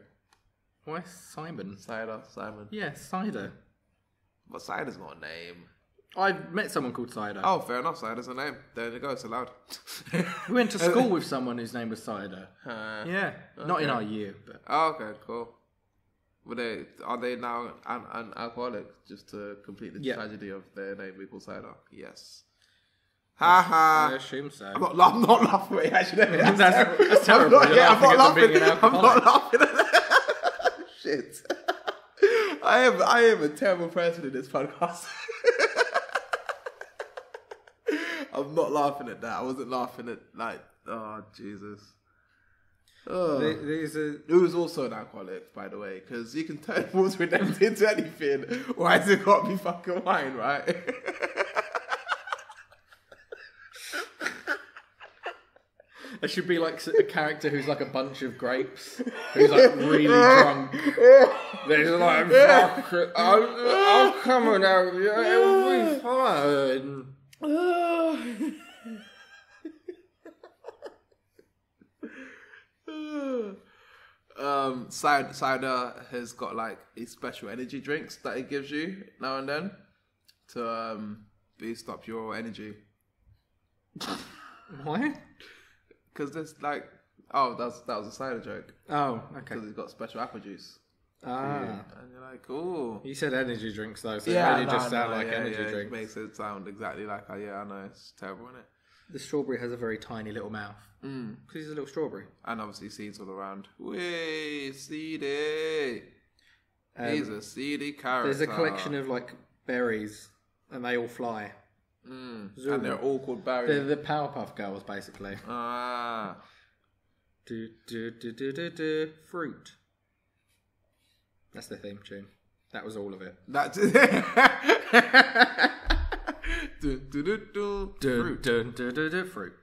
Why Simon? Cider, Simon. Yeah, cider. But cider's not a name. I've met someone called Cider. Oh, fair enough. Cider's a name. There you go. It's allowed. We went to school with someone whose name was Cider. Yeah, not in okay. our year, but Oh, okay, cool. Are they now an alcoholic just to complete the tragedy of their name being called Cider? Yes. Ha ha. I assume so. I'm not laughing at it, actually. That's terrible. I'm not laughing at that. Shit. I am a terrible person in this podcast. I'm not laughing at that. I wasn't laughing at oh Jesus. Oh. Who's also an alcoholic, by the way, because you can turn water into anything. Why has it got to be fucking wine, right? There should be like a character who's like a bunch of grapes, who's like really drunk. There's like, fuck it, I'm coming out, it'll be fine. Cider has got like these special energy drinks that it gives you now and then to boost up your energy. Why? Because there's like, that was a cider joke. Oh, okay. Because it's got special apple juice. Ah. And you're like, ooh. You said energy drinks though, so it really just sound like energy drinks. It makes it sound exactly like, I know, it's terrible, isn't it? The strawberry has a very tiny little mouth. Because he's a little strawberry. And obviously seeds all around. Wee, seedy. He's a seedy character. There's a collection of like berries, and they all fly. And they're all called berries. They're the Powerpuff Girls, basically. Ah. Fruit. That's the theme tune. That was all of it. That's it. Fruit.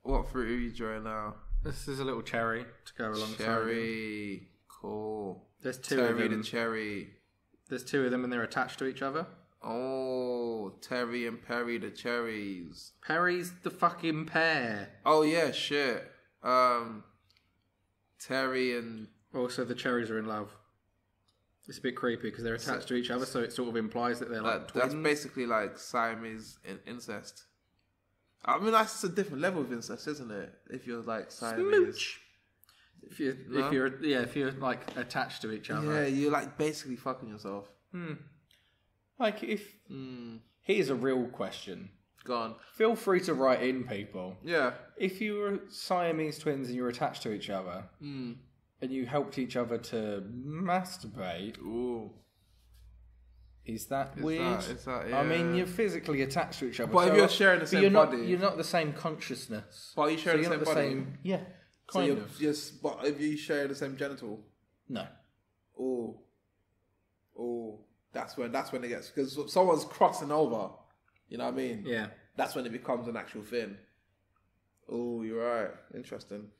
What fruit are you drawing now? This is a little cherry to go alongside. Cherry. Cool. There's two of them. The cherry. There's two of them and they're attached to each other. Oh, Terry and Perry the cherries. Perry's the fucking pear. Oh yeah, shit. Terry and... Also, the cherries are in love. It's a bit creepy because they're attached to each other, so it sort of implies that they're like twins. That's basically like Siamese incest. I mean, that's a different level of incest, isn't it? If you're like Siamese. Smooch. If you're like attached to each other. Yeah, you're like basically fucking yourself. Like if here's a real question. Go on. Feel free to write in, people. Yeah. If you were Siamese twins and you were attached to each other, and you helped each other to masturbate, ooh, is that weird? Yeah. I mean, you're physically attached to each other. But if you're sharing the same body, you're not the same consciousness. But are you sharing the same body? Yeah, kind of. Yes, but if you share the same genital, no. Oh, that's when it gets, because someone's crossing over. You know what I mean? Yeah. That's when it becomes an actual thing. Oh, you're right. Interesting.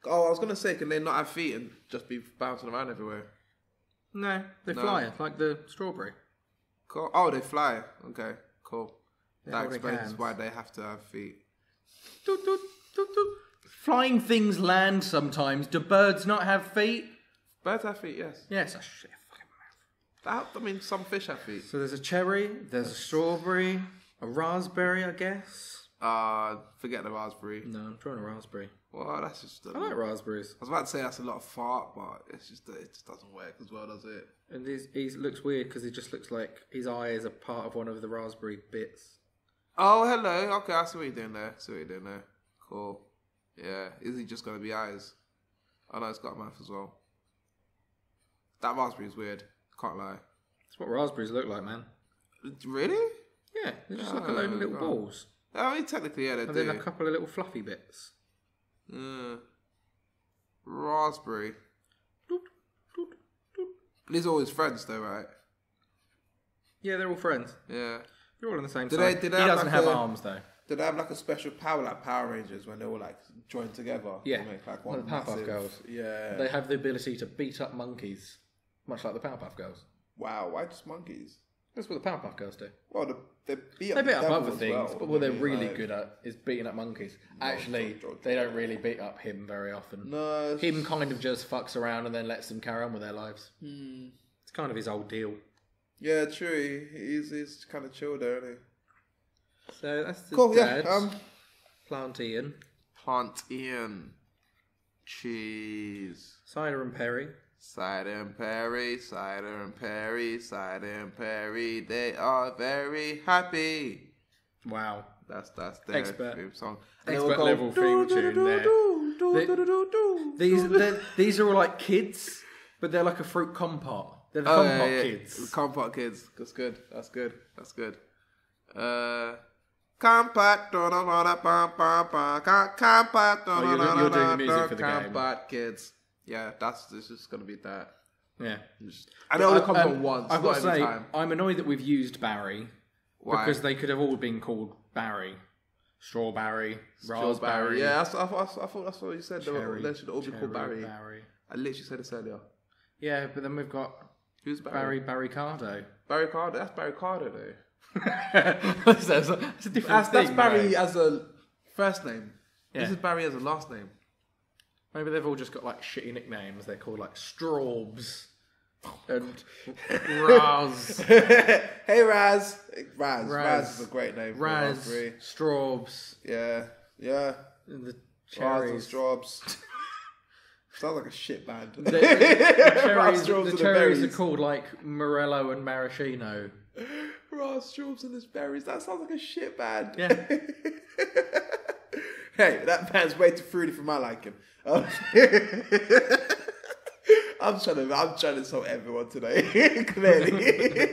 Oh, I was gonna say, can they not have feet and just be bouncing around everywhere? No, they fly like the strawberry. Cool. Oh, they fly. Okay, cool. They're That holding explains hands. why they have to have feet. Doot, doot, doot, doot. Flying things land sometimes. Do birds not have feet? Birds have feet, yes. Yes, I shit. I mean, some fish have feet. So there's a cherry, there's a strawberry, a raspberry, I guess. Forget the raspberry. No, I'm trying a raspberry. Well, that's just... I like raspberries. I was about to say that's a lot of fart, but it just doesn't work as well, does it? And he looks weird because he just looks like his eye is a part of one of the raspberry bits. Oh, hello. Okay, I see what you're doing there. Cool. Yeah. Is he just going to be eyes? Oh, no, it's got a mouth as well. That raspberry is weird. Can't lie. That's what raspberries look like, man. Really? Yeah, they're just like a load of little balls. I mean, technically, yeah, they do. And then a couple of little fluffy bits. Raspberry. These are all his friends, though, right? Yeah, they're all friends. Yeah. They're all on the same Do side. they He doesn't like have arms, though. Did they have like a special power, like Power Rangers, when they all like joined together? Yeah. To make, like, Like the Powerpuff Girls. Yeah. They have the ability to beat up monkeys, much like the Powerpuff Girls. Wow, why just monkeys? That's what the Powerpuff Girls do. Well, they beat They up beat up devil other as things, well, but what they're don't really like- good at is beating up monkeys. Actually, George, they don't really beat up him very often. No, it's Him kind of just fucks around and then lets them carry on with their lives. Hmm. It's kind of his old deal. Yeah, true. He's kind of chill there, isn't he? So that's the Cool. dad. Yeah. Plantian. Plantain. Cheese. Cider and Perry. Cider and Perry, Cider and Perry, Cider and Perry, they are very happy. Wow. That's their Expert. theme song. Expert level theme tune there. These are all like kids, but they're like a fruit compote. They're the compote kids. The compote kids. That's good. That's good. That's good. Compote. You're doing the music for the game. Compote kids. Yeah, this is gonna be that. Yeah. I know it comes on once. I've got to not every say, time. I'm annoyed that we've used Barry. Why? Because they could have all been called Barry. Strawberry, raspberry. Yeah, I thought that's what you said. Cherry, They should all be called Barry. Barry. I literally said this earlier. Yeah, but then we've got Who's Barry? Barry Cardo. Barry Carter. That's Barry Carter, though. That's a different thing. That's Barry right? as a first name. Yeah. This is Barry as a last name. Maybe they've all just got like shitty nicknames. They're called like Straubs and Raz. Hey, Raz. Raz is a great name. For all Raz, three. Straubs, Yeah. and the Raz and cherries. Straubs. Sounds like a shit band. The cherries, Straubs the and cherries are berries. called like Morello and Maraschino. Raz, Straubs and his berries. That sounds like a shit band. Yeah. Hey, that band's way too fruity for my liking. I'm trying to insult everyone today. Clearly.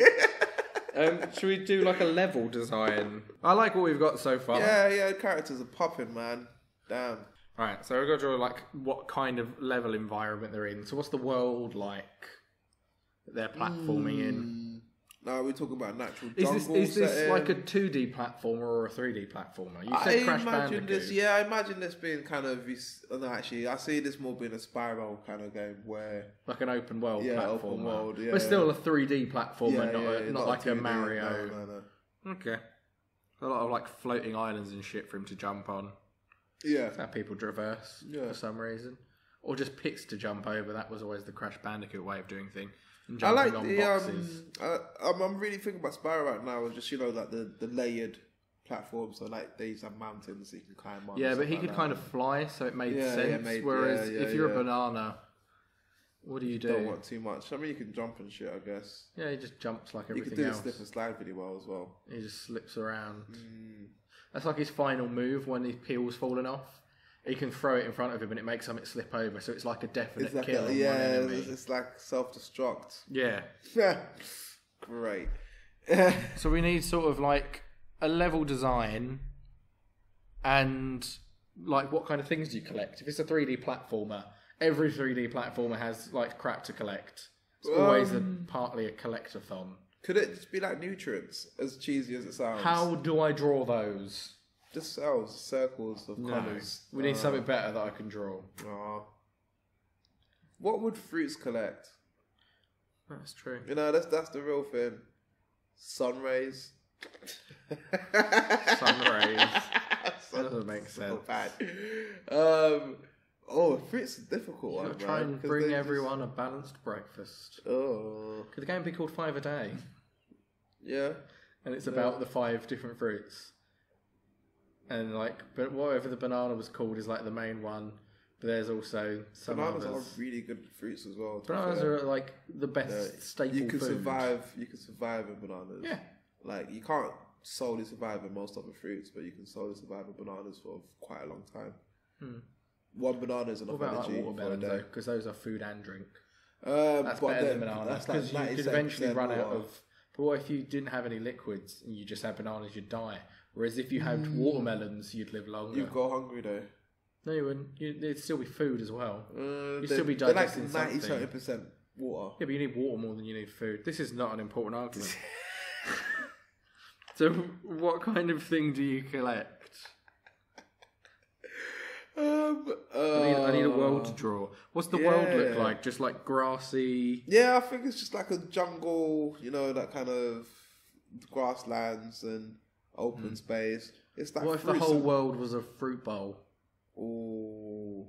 Should we do like a level design? I like what we've got so far. yeah, characters are popping, man. Damn. Right, so we've got to draw like what kind of level environment they're in. So what's the world like that they're platforming in? No, we're talking about natural Is jungle this setting. like a 2D platformer or a 3D platformer? You said I Crash imagine Bandicoot. this. Yeah, I imagine this being kind of. No, actually, I see this more being a spiral kind of game where. Like an open world platformer. open world. Yeah, but still a 3D platformer, yeah, not like a 2D. Mario. No. Okay. A lot of like floating islands and shit for him to jump on. Yeah. That's how people traverse for some reason. Or just pits to jump over. That was always the Crash Bandicoot way of doing things. And I like jumping on boxes. I'm really thinking about Spyro right now. Just like the layered platforms. So like these are mountains that you can climb on. Yeah, but he could kind of fly, so it made sense. Whereas if you're a banana, what do you do? Don't want too much. I mean, you can jump and shit, I guess. Yeah, he just jumps like You everything can do else. the slip and slide really well as well. He just slips around. That's like his final move when his peel's fallen off. He can throw it in front of him and it makes something slip over, so it's like a definite It's like kill on one enemy. it's like self-destruct. Yeah. Great. So we need sort of like a level design and like what kind of things do you collect? If it's a 3D platformer, every 3D platformer has like crap to collect. It's always partly a collectathon. Could it just be like nutrients, as cheesy as it sounds? How do I draw those? Just cells, circles of colours. We need something better that I can draw. What would fruits collect? That's true. You know, that's the real thing. Sun rays. Sun rays. That doesn't make sense. Bad. Fruits is difficult. You've got to try and bring everyone a balanced breakfast. Could the game be called 5 a Day? Yeah. And it's about the 5 different fruits. And like, but whatever the banana was called is like the main one. But there's also some Bananas others. are really good fruits as well. Bananas are like the best staple You can food. You can survive in bananas. Yeah. Like you can't solely survive in most other fruits, but you can solely survive in bananas for quite a long time. One banana is enough What about energy like watermelons for a though? day. Because those are food and drink. That's Better than bananas. Because you could eventually run out water. of. But what if you didn't have any liquids and you just had bananas, you'd die. Whereas if you had watermelons, you'd live longer. You'd go hungry though. No, you wouldn't. It'd still be food as well. You'd They're still be like digesting something. 90% water. Yeah, but you need water more than you need food. This is not an important argument. So, what kind of thing do you collect? I need a world to draw. What's the world look like? Just like grassy? Yeah, I think it's just like a jungle, that kind of grasslands and open space. It's like what if the whole world was a fruit bowl? Oh,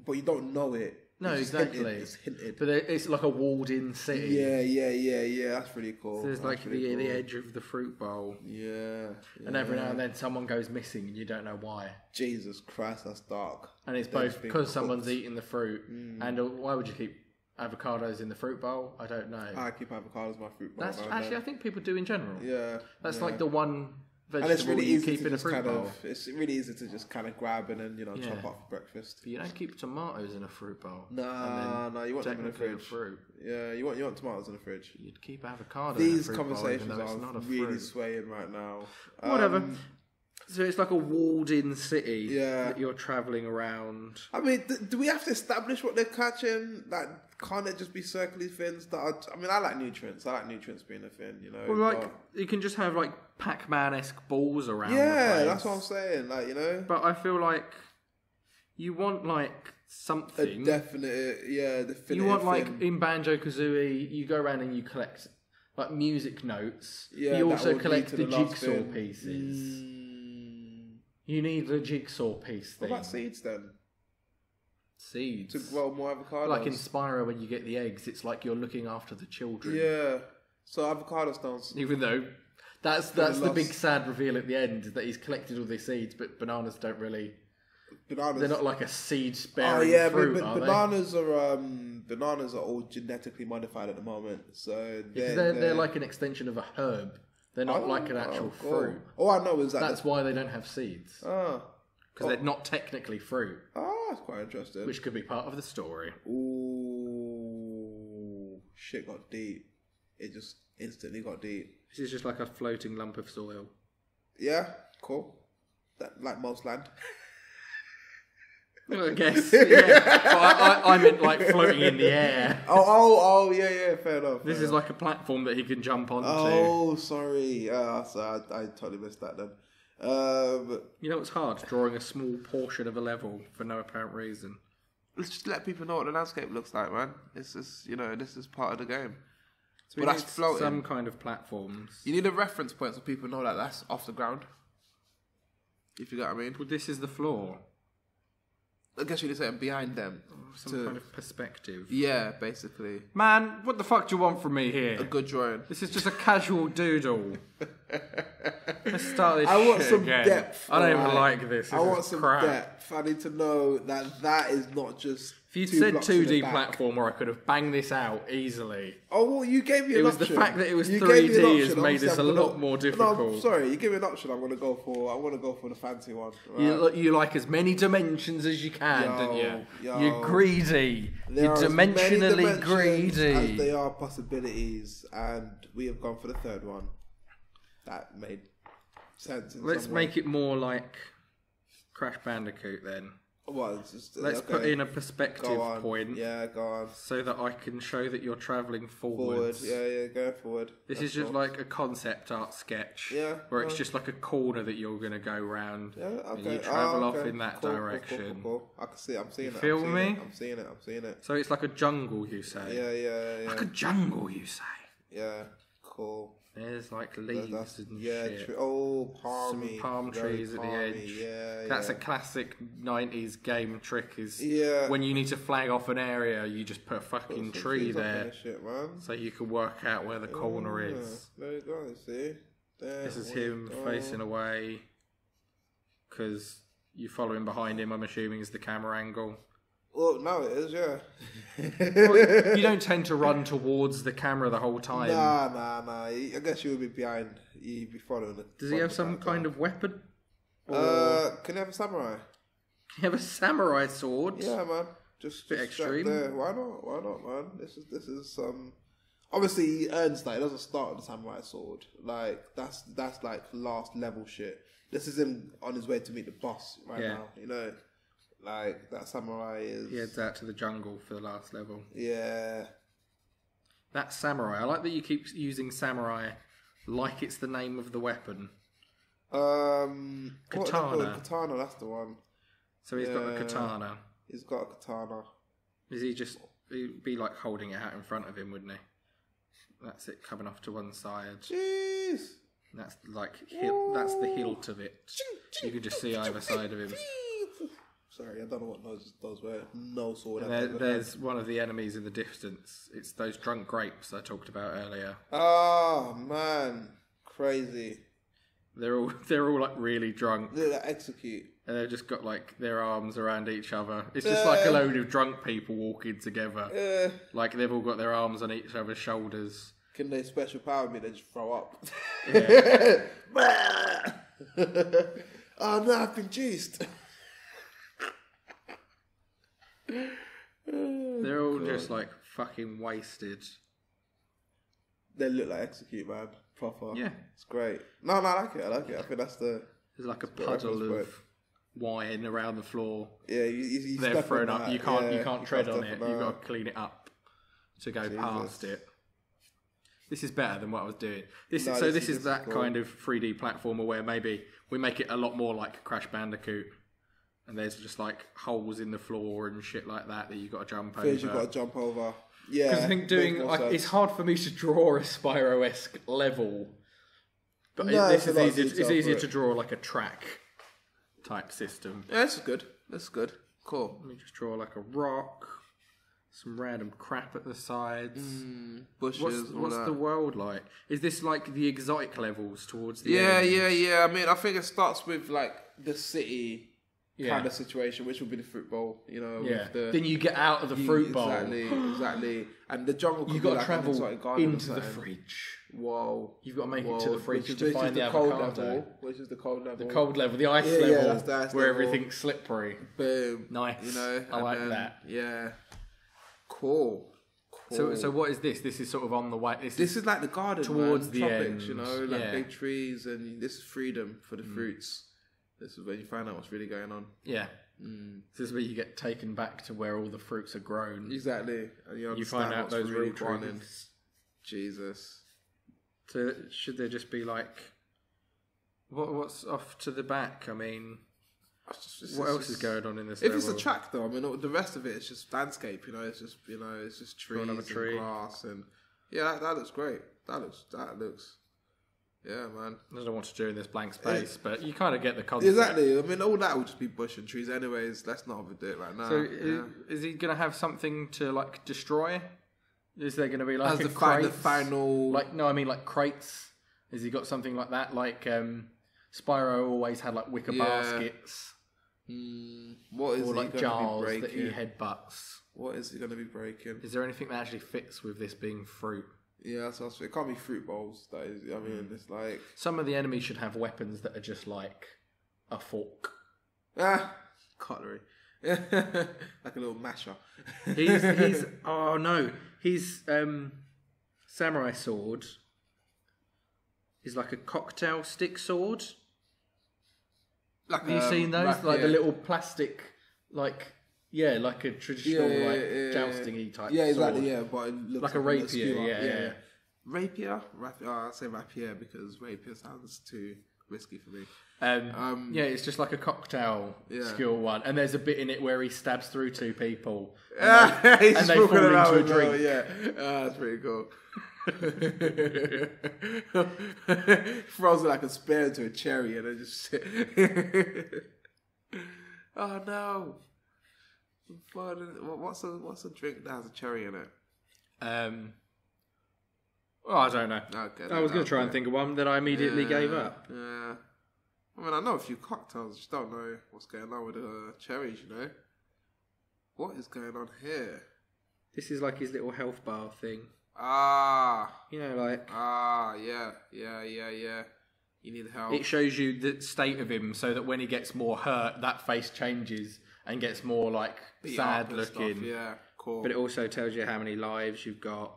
but you don't know it. No, it's exactly. It's hinted. But it's like a walled-in city. Yeah. That's really cool. So there's like the edge of the fruit bowl. Yeah. And every now and then someone goes missing and you don't know why. Jesus Christ, that's dark. And it's both because someone's eating the fruit and why would you keep avocados in the fruit bowl? I don't know. I keep avocados in my fruit bowl. That's actually, I think people do in general. Yeah. That's like the one and it's vegetable really you easy keep to in a just fruit bowl. it's really easy to just kind of grab and then chop up for breakfast. But you don't keep tomatoes in a fruit bowl. No, you want them in the fridge. Fruit. Yeah, you want tomatoes in the fridge. You'd keep avocado. These in a fruit conversations bowl, even though it's are not a really fruit. swaying right now. Whatever. So it's like a walled-in city Yeah. that you're travelling around. I mean, do we have to establish what they're catching? Like, can't it just be circly things that are... I mean, I like nutrients. I like nutrients being a thing, Well, like, you can just have, like, Pac-Man-esque balls around the Yeah, place. that's what I'm saying. Like, But I feel like you want, like, something... a definitive You want, like, thing. in Banjo-Kazooie, you go around and you collect, like, music notes. Yeah, you that also would collect lead to the the last jigsaw thing. pieces. You need the jigsaw piece What thing. about seeds then? Seeds. To grow more avocados? Like in Spyro, when you get the eggs, it's like you're looking after the children. Yeah. So avocado stones. Even though that's the big sad reveal at the end, is that he's collected all these seeds, but bananas don't really... Bananas. They're not like a seed-bearing fruit, but are bananas are all genetically modified at the moment. So they? They're like an extension of a herb. They're not like an actual fruit. All I know is that... That's why they don't have seeds. Ah. Because they're not technically fruit. Oh, that's quite interesting. Which could be part of the story. Ooh, shit got deep. It just instantly got deep. This is just like a floating lump of soil. Yeah, cool. That like most land. I guess, yeah. But I meant like floating in the air. Oh, yeah, fair enough. This is like a platform that he can jump onto. Oh, sorry. So I totally missed that then. You know, it's hard drawing a small portion of a level for no apparent reason. Let's just let people know what the landscape looks like, man. It's just, this is part of the game. So but that's floating. Some kind of platforms. You need a reference point so people know that that's off the ground. If you get what I mean. Well, this is the floor. I guess you need something behind them. Some kind of perspective. Yeah, basically. Man, what the fuck do you want from me here? A good drawing. This is just a casual doodle. Let's start this I want shit some again. depth. I don't even alright? like this. I want some crap. depth. I need to know that is not just. If you'd two said blocks in the 2D back. platformer, I could have banged this out easily. Oh, well, you gave me an It was option. the fact that it was You 3D gave me an option. has made Obviously, this a I'm gonna- lot more difficult. No, sorry, you give me an option. I want to go for the fancy one. You like as many dimensions as you can, don't you? Yo. You're greedy. There You're are as many dimensionally dimensions greedy. as they are possibilities, and we have gone for the third one. That made sense. Let's make it more like Crash Bandicoot then. Well, it's just, Let's okay. put in a perspective Go on. point Yeah, go on. so that I can show that you're travelling Forward. forwards. Yeah, go forward. This That's is just cool. like a concept art sketch. Yeah, Where it's just like a corner that you're going to go round. Yeah, okay. And you travel okay. off in that Cool, direction. Cool. I can see it. I'm seeing it. feel I'm seeing me? It. I'm seeing it. So it's like a jungle, you say? Yeah. Like a jungle, you say? Yeah, cool. There's like leaves That's, and yeah, shit. palmy. Some palm Very trees at the palmy. edge. Yeah, That's a classic 90s game trick is Yeah. when you need to flag off an area, you just put a fucking Some tree trees up in there this shit, man. so you can work out where the corner is. There you go, see? There This is we him go. facing away because you follow him behind him, I'm assuming is the camera angle. Well, no, it is, yeah. Well, you don't tend to run towards the camera the whole time. Nah. I guess you would be behind. You'd be following it. Does he have some kind of weapon? Can he have a samurai? He have a samurai sword? Yeah, man. Just Bit strap extreme. There. Why not, man? This is obviously he earns that. He doesn't start with a samurai sword. Like that's like last level shit. This is him on his way to meet the boss right now. You know, like that samurai is. He heads out to the jungle for the last level. Yeah. That samurai. I like that you keep using samurai like it's the name of the weapon. What are they called? Katana. Katana. That's the one. So he's got a katana. He's got a katana. Is he just... He'd be like holding it out in front of him, wouldn't he? That's it coming off to one side. Jeez. That's like that's the hilt of it. You can just see either side of him. Sorry, I don't know what those were. No sword. There's one of the enemies in the distance. It's those drunk grapes I talked about earlier. Oh man, crazy. They're all like really drunk. They execute. And they've just got like their arms around each other. It's just like a load of drunk people walking together. Like they've all got their arms on each other's shoulders. Can they special power me? They just throw up. Yeah. Oh no, I've been juiced. They're all just like fucking wasted. They look like execute, man. Proper. Yeah. It's great. No, I like it. I think that's the... There's like a puddle of wine around the floor. Yeah, you they're step thrown on up. that. You can't tread on it. that. You've got to clean it up to go past it. This is better than what I was doing. This is that cool. kind of 3D platformer where maybe we make it a lot more like Crash Bandicoot, and there's just like holes in the floor and shit like that you've got to jump over. You've got to jump over. Yeah, because I think it's hard for me to draw a Spyro-esque level, but this is easier. It's easier to draw like a track type system. Yeah, this is good. That's good. Cool. Let me just draw like a rock, some random crap at the sides. Bushes. What's the world like? Is this like the exotic levels towards the end? Yeah. I mean, I think it starts with like the city kind of situation, which would be the fruit bowl, you know. Yeah. With Then you get out of the fruit bowl. Exactly. And the jungle could You've got to like travel into the fridge. Whoa. You've got to make it to the fridge which to find the avocado. Level, which is the cold level. The cold level, the ice level, that's the ice where level. everything's slippery. Boom. Nice. You know, I like that. Yeah. Cool. So what is this? This is sort of on the way. This is like the garden towards the tropics, end. you know, like big trees, and this is freedom for the fruits. This is where you find out what's really going on. Yeah. This is where you get taken back to where all the fruits are grown. Exactly. And you find out those really real truths. Jesus. So should there just be like, what's off to the back? I mean, what else is going on in this? If it's a track, though, I mean, the rest of it is just landscape. You know, it's just trees and grass, and that looks great. That looks. Yeah, man. I don't know what to do in this blank space, but you kind of get the concept. Exactly. I mean, all that would just be bush and trees anyways. Let's not overdo it right now. So is he going to have something to, like, destroy? Is there going to be, like, the final... Like, no, I mean, like, crates. Has he got something like that? Like, Spyro always had, like, wicker baskets. What is or, like, jars be that he headbutts. What is he going to be breaking? Is there anything that actually fits with this being fruit? Yeah, so it can't be fruit bowls. That is, I mean, it's like some of the enemies should have weapons that are just like a fork, cutlery, like a little masher. He's oh no, his samurai sword is like a cocktail stick sword. Like, have you seen those? Like the little plastic, like. Yeah, like a traditional jousting-y type exactly, sword. yeah, but it looks like a rapier, yeah. Rapier? I say rapier because rapier sounds too risky for me. Yeah, it's just like a cocktail skill one, and there's a bit in it where he stabs through two people, and they fall into a drink. That's pretty cool. Throws like a spear into a cherry, and then just oh no. What's a drink that has a cherry in it? Oh, I don't know. Okay, I was going to try and think of one that I immediately gave up. Yeah. I mean, I know a few cocktails. I just don't know what's going on with cherries, you know? What is going on here? This is like his little health bar thing. You know, like... yeah. You need help. It shows you the state of him so that when he gets more hurt, that face changes and gets more, like, sad looking. Stuff. Yeah, cool. But it also tells you how many lives you've got.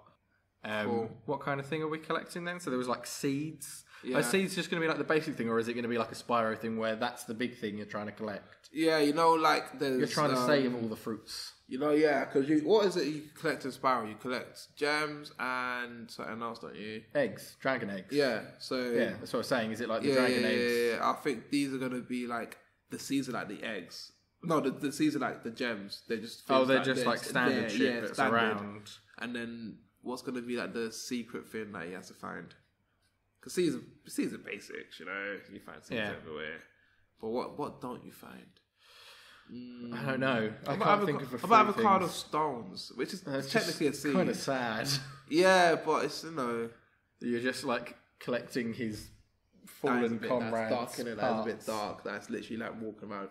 Cool. What kind of thing are we collecting then? So there was, like, seeds. Yeah. Are seeds just going to be, like, the basic thing, or is it going to be, like, a Spyro thing where that's the big thing you're trying to collect? Yeah, you know, like, there's... You're trying to save all the fruits. You know, yeah, because what is it you collect in Spyro? You collect gems and something else, don't you? Eggs. Dragon eggs. Yeah, so... Yeah, that's what I was saying. Is it like the dragon eggs? Yeah. I think these are going to be like... The seeds are like the eggs. No, the seeds are like the gems. They're just they're like just this. like standard shit that's standard. around. And then what's going to be like the secret thing that he has to find? Because seeds are basics, you know. You find seeds everywhere. But what don't you find? I don't know. I can't think of a few about avocado things. stones, which is That's technically a just seed. kind of sad. Yeah, but it's, you know... You're just like collecting his That is a fallen bit, comrades. that's dark, innit? That's a bit dark. That's literally like walking around.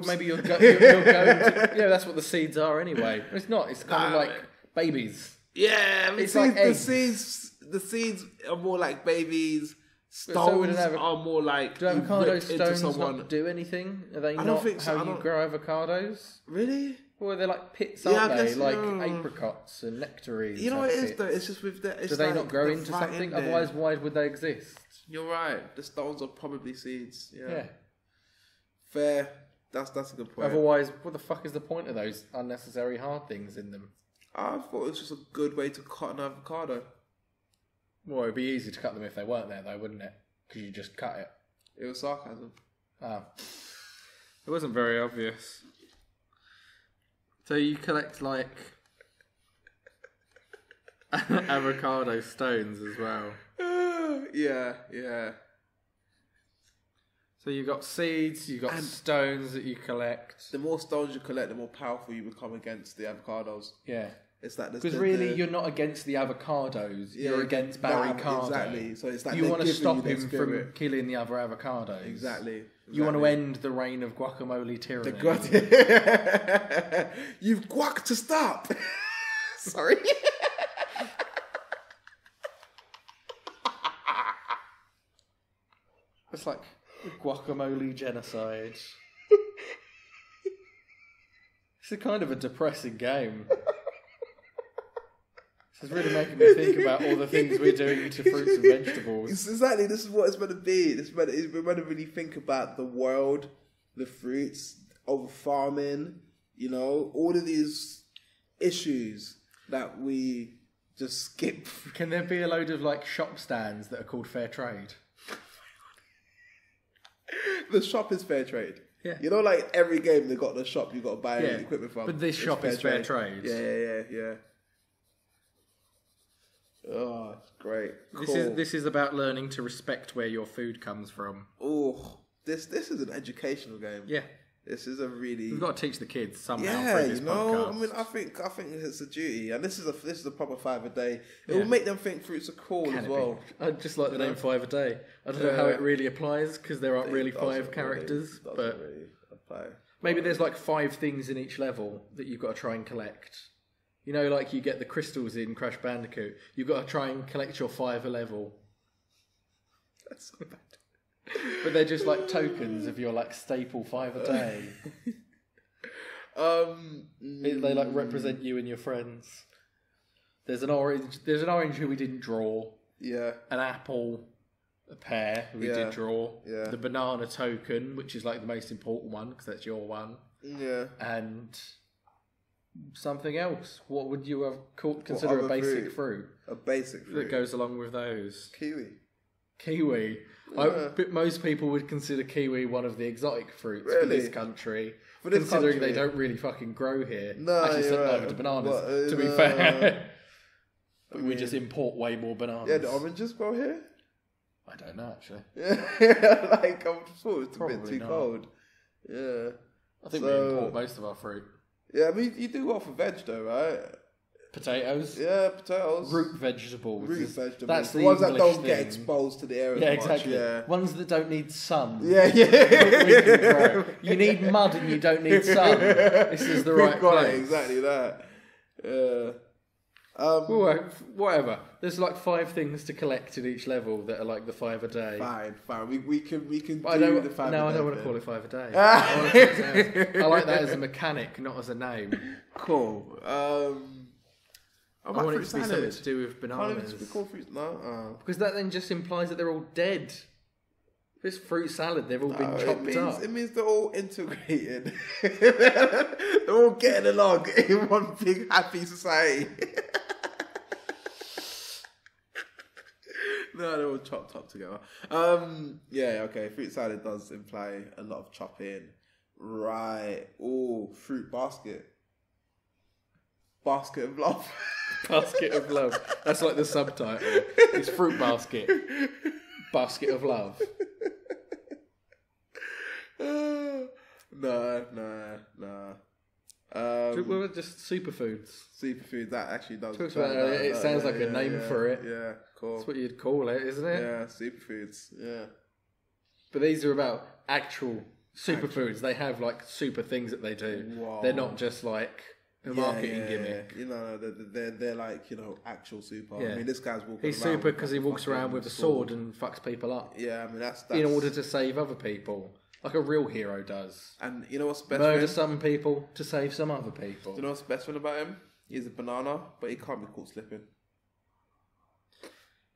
Maybe you're going to... Yeah, that's what the seeds are anyway. It's not. It's kind of like babies. Yeah, I mean, It's like eggs. the seeds are more like babies. So would Stones are more like Do you avocado rip into stones not do anything? Are they don't not think so. how I you don't- grow avocados? Really? Well, they're like pits, Yeah, aren't I they? guess, Like no. apricots and nectarines. You know have what it is pits. though? It's just with the. It's Do they like not grow they're into right something? in there. Otherwise, why would they exist? You're right. The stones are probably seeds. Yeah. Yeah. Fair. That's a good point. Otherwise, what the fuck is the point of those unnecessary hard things in them? I thought it was just a good way to cut an avocado. Well, it'd be easy to cut them if they weren't there, though, wouldn't it? Because you just cut it. It was sarcasm. Oh. It wasn't very obvious. So you collect, like, avocado stones as well. Yeah. So you've got seeds, you've got stones that you collect. The more stones you collect, the more powerful you become against the avocados. Yeah. It's like Because really, you're not against the avocados. You're against Barry Cardo. Exactly. So it's like you want to stop you him from killing the other avocados. Exactly. You want to end the reign of guacamole tyranny. You've guac to stop. Sorry. It's like guacamole genocide. It's a kind of a depressing game. This is really making me think about all the things we're doing to fruits and vegetables. Exactly. This is what it's meant to be. We're meant to really think about the world, the fruits, over farming. You know, all of these issues that we just skip. Can there be a load of like shop stands that are called fair trade? The shop is fair trade. Yeah. You know, like every game they got the shop you got to buy equipment from. But this It's shop is fair trade. Yeah. Oh, it's great. Cool. This is about learning to respect where your food comes from. Oh, this is an educational game. Yeah. This is a really. We've got to teach the kids somehow. Yeah, through this you know. podcast. I mean, I think it's a duty, and this is a proper 5 a day. It will make them think fruits are cool Can as it well. be? I just like the name 5 a day. I don't know how it really applies because there aren't really It doesn't 5 characters, doesn't but really apply. maybe there's like 5 things in each level that you've got to try and collect. You know, like you get the crystals in Crash Bandicoot. You've got to try and collect your 5 a level. That's so bad. But they're just like tokens of your like staple 5 a day. They like represent you and your friends. There's an orange who we didn't draw. Yeah. An apple, a pear who we did draw. Yeah. The banana token, which is like the most important one because that's your one. Yeah. And something else. What would you have consider a basic fruit? A basic fruit That goes along with those. Kiwi. Yeah. Most people would consider kiwi one of the exotic fruits for Really? this country. For this considering country? they don't really fucking grow here. No, Actually, you're neither right. do bananas, But, to be no. fair. I we mean- just import way more bananas. Yeah, the oranges grow here. I don't know, actually. Yeah, like I thought it's a bit Probably too not. cold. Yeah. I think we So- import most of our fruit. Yeah, I mean you do well for veg though, right? Potatoes. Yeah, potatoes. Root vegetables. Root vegetables. That's the ones that English don't get thing. exposed to the air as Yeah, much. exactly. Yeah. Ones that don't need sun. Yeah. We can grow. You need mud and you don't need sun. This is the right We've got place. it, exactly that. Yeah. Well, whatever. There's like 5 things to collect at each level that are like the 5 a day. Fine. We can But do the 5 no, a I day don't want to bit. call it 5 a day. I like that as a mechanic, not as a name. Cool. I want it to be something to do with Can't bananas. it be called fruit? No. Because that then just implies that they're all dead. If it's fruit salad, they've all been chopped up. It means they're all integrated. They're all getting along in one big happy society. No, they're all chopped up together. Yeah, okay. Fruit salad does imply a lot of chopping, Right. Oh, fruit basket. Basket of love. Basket of love. That's like the subtitle. It's fruit basket. Basket of love. No. Well, just superfoods. Superfood, that actually does. Talks about it sounds like a name for it. Yeah, cool. That's what you'd call it, isn't it? Yeah, superfoods. Yeah. But these are about actual superfoods. They have like super things that they do. Wow. They're not just like a marketing gimmick. You know, they're like, you know, actual super. Yeah. I mean, this guy's walking He's around super because he walks around with a sword and fucks people up Yeah, I mean, that's in order to save other people, like a real hero does. And you know what's the best Murder thing? some people to save some other people. Do you know what's the best thing about him? He's a banana, but he can't be caught slipping.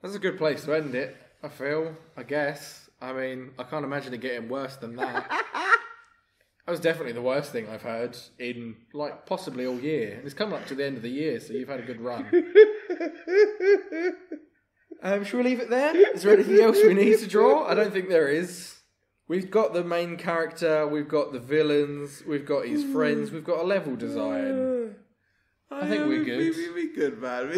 That's a good place to end it, I feel, I guess. I mean, I can't imagine it getting worse than that. That was definitely the worst thing I've heard in, like, possibly all year. And it's come up to the end of the year, so you've had a good run. Shall we leave it there? Is there anything else we need to draw? I don't think there is. We've got the main character, we've got the villains, we've got his friends, we've got a level design. I think we're good. We good, man.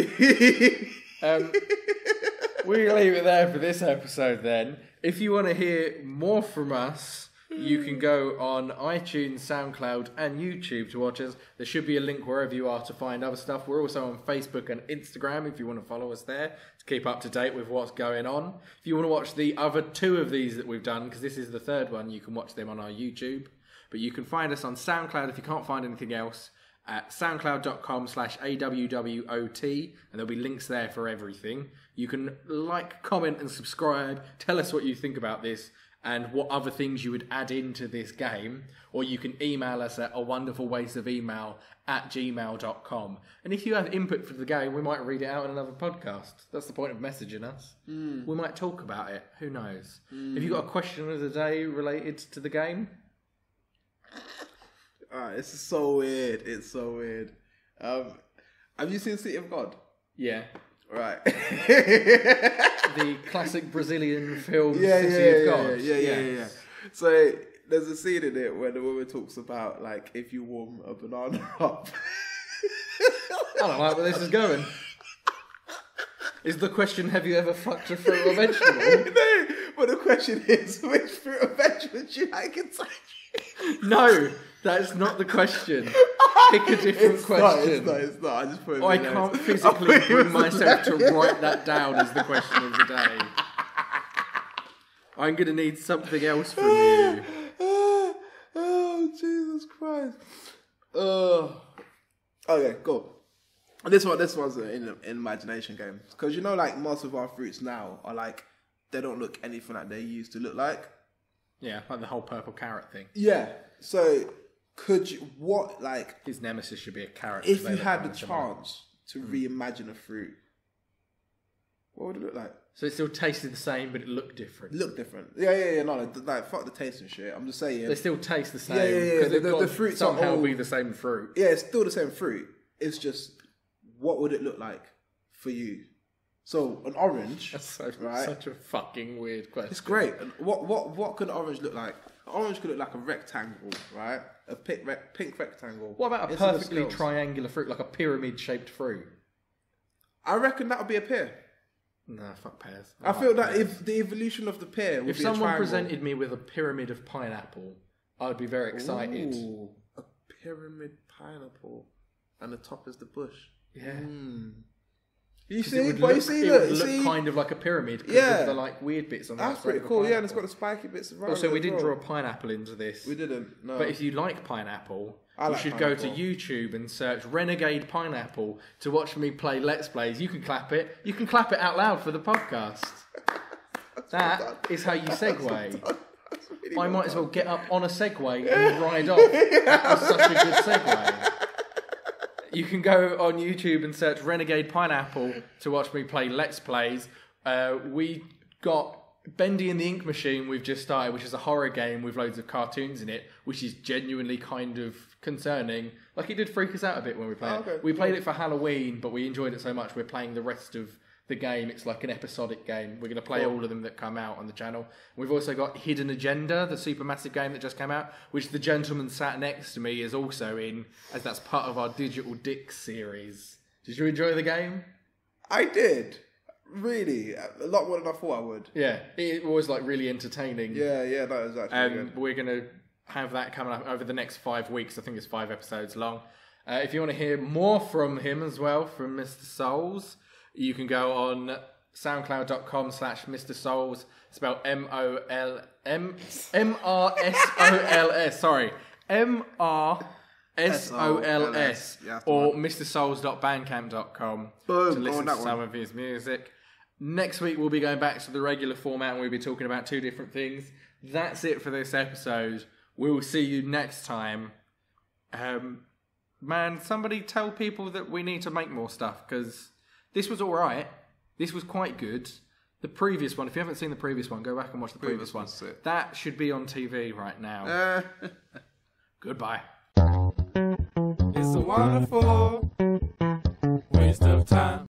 We'll leave it there for this episode then. If you want to hear more from us, you can go on iTunes, SoundCloud and YouTube to watch us. There should be a link wherever you are to find other stuff. We're also on Facebook and Instagram if you want to follow us there to keep up to date with what's going on. If you want to watch the other two of these that we've done, because this is the third one, you can watch them on our YouTube. But you can find us on SoundCloud if you can't find anything else at soundcloud.com/AWWOT, and there'll be links there for everything. You can like, comment and subscribe. Tell us what you think about this and what other things you would add into this game, or you can email us at awonderfulwasteofemail@gmail.com. And if you have input for the game, we might read it out in another podcast. That's the point of messaging us. We might talk about it. Who knows? Have you got a question of the day related to the game? This is so weird. It's so weird. Have you seen City of God? Yeah. Right. The classic Brazilian film City of God. Yeah. So there's a scene in it where the woman talks about, like, if you warm a banana up. I don't like where this is going. Is the question, have you ever fucked a fruit or vegetable? No, but the question is, which fruit or vegetable do you like inside you? No, that's not the question. Pick a different question. It's not. I just put it in I the can't notes. physically bring myself to write that down as the question of the day. I'm going to need something else from you. Oh, Jesus Christ. Okay, cool. This one's an imagination game. Because you know, like, most of our fruits now are like, they don't look anything like they used to look like. Yeah, like the whole purple carrot thing. Yeah. So, could you, His nemesis should be a carrot. if you had the chance to reimagine a fruit, what would it look like? So it still tasted the same, but it looked different. Look different. Yeah. No, like, fuck the taste and shit. I'm just saying. They still taste the same. Yeah. Because The fruits are somehow all be the same fruit. Yeah, it's still the same fruit. It's just, what would it look like for you? So an orange. That's such a fucking weird question. It's great. And what could an orange look like? An orange could look like a rectangle, right? A pink rectangle. What about a Into the perfectly scales. triangular fruit, like a pyramid-shaped fruit? I reckon that would be a pear. Nah, fuck pears. I feel that if the evolution of the pear would If be someone a triangle. presented me with a pyramid of pineapple, I would be very excited. Ooh, a pyramid pineapple, and the top is the bush. Yeah. You 'Cause see, it would but look, you see, it look, would you look see, kind of like a pyramid because Yeah. of the like weird bits on the that's outside pretty of a cool. Yeah, and it's got pineapple. the spiky bits around. Also, we as didn't well. draw a pineapple into this. We didn't. No. But if you like pineapple, I you like should go to pineapple. YouTube and search Renegade Pineapple to watch me play Let's Plays. You can clap it. You can clap it out loud for the podcast. That is how you segue. I might as well get up on a Segway and ride off. That was such a good segue. You can go on YouTube and search Renegade Pineapple to watch me play Let's Plays. We got Bendy and the Ink Machine we've just started, which is a horror game with loads of cartoons in it, which is genuinely kind of concerning. Like, it did freak us out a bit when we played it. Okay, We played it for Halloween, but we enjoyed it so much we're playing the rest of the game. It's like an episodic game. We're going to play all of them that come out on the channel. We've also got Hidden Agenda, the supermassive game that just came out, which the gentleman sat next to me is also in, as that's part of our Digital Dicks series. Did you enjoy the game? I did. Really. A lot more than I thought I would. Yeah, it was like really entertaining. Yeah, that was actually good. We're going to have that coming up over the next 5 weeks. I think it's 5 episodes long. If you want to hear more from him as well, from Mr. Souls, you can go on soundcloud.com/Mr. Souls, spelled MRSOLS, sorry, MRSOLS, or mrsouls.bandcamp.com to listen to some of his music. Next week we'll be going back to the regular format and we'll be talking about 2 different things. That's it for this episode. We'll see you next time. Man, somebody tell people that we need to make more stuff, because this was alright. This was quite good. The previous one, if you haven't seen the previous one, go back and watch the previous one. That should be on TV right now. Goodbye. It's a wonderful waste of time.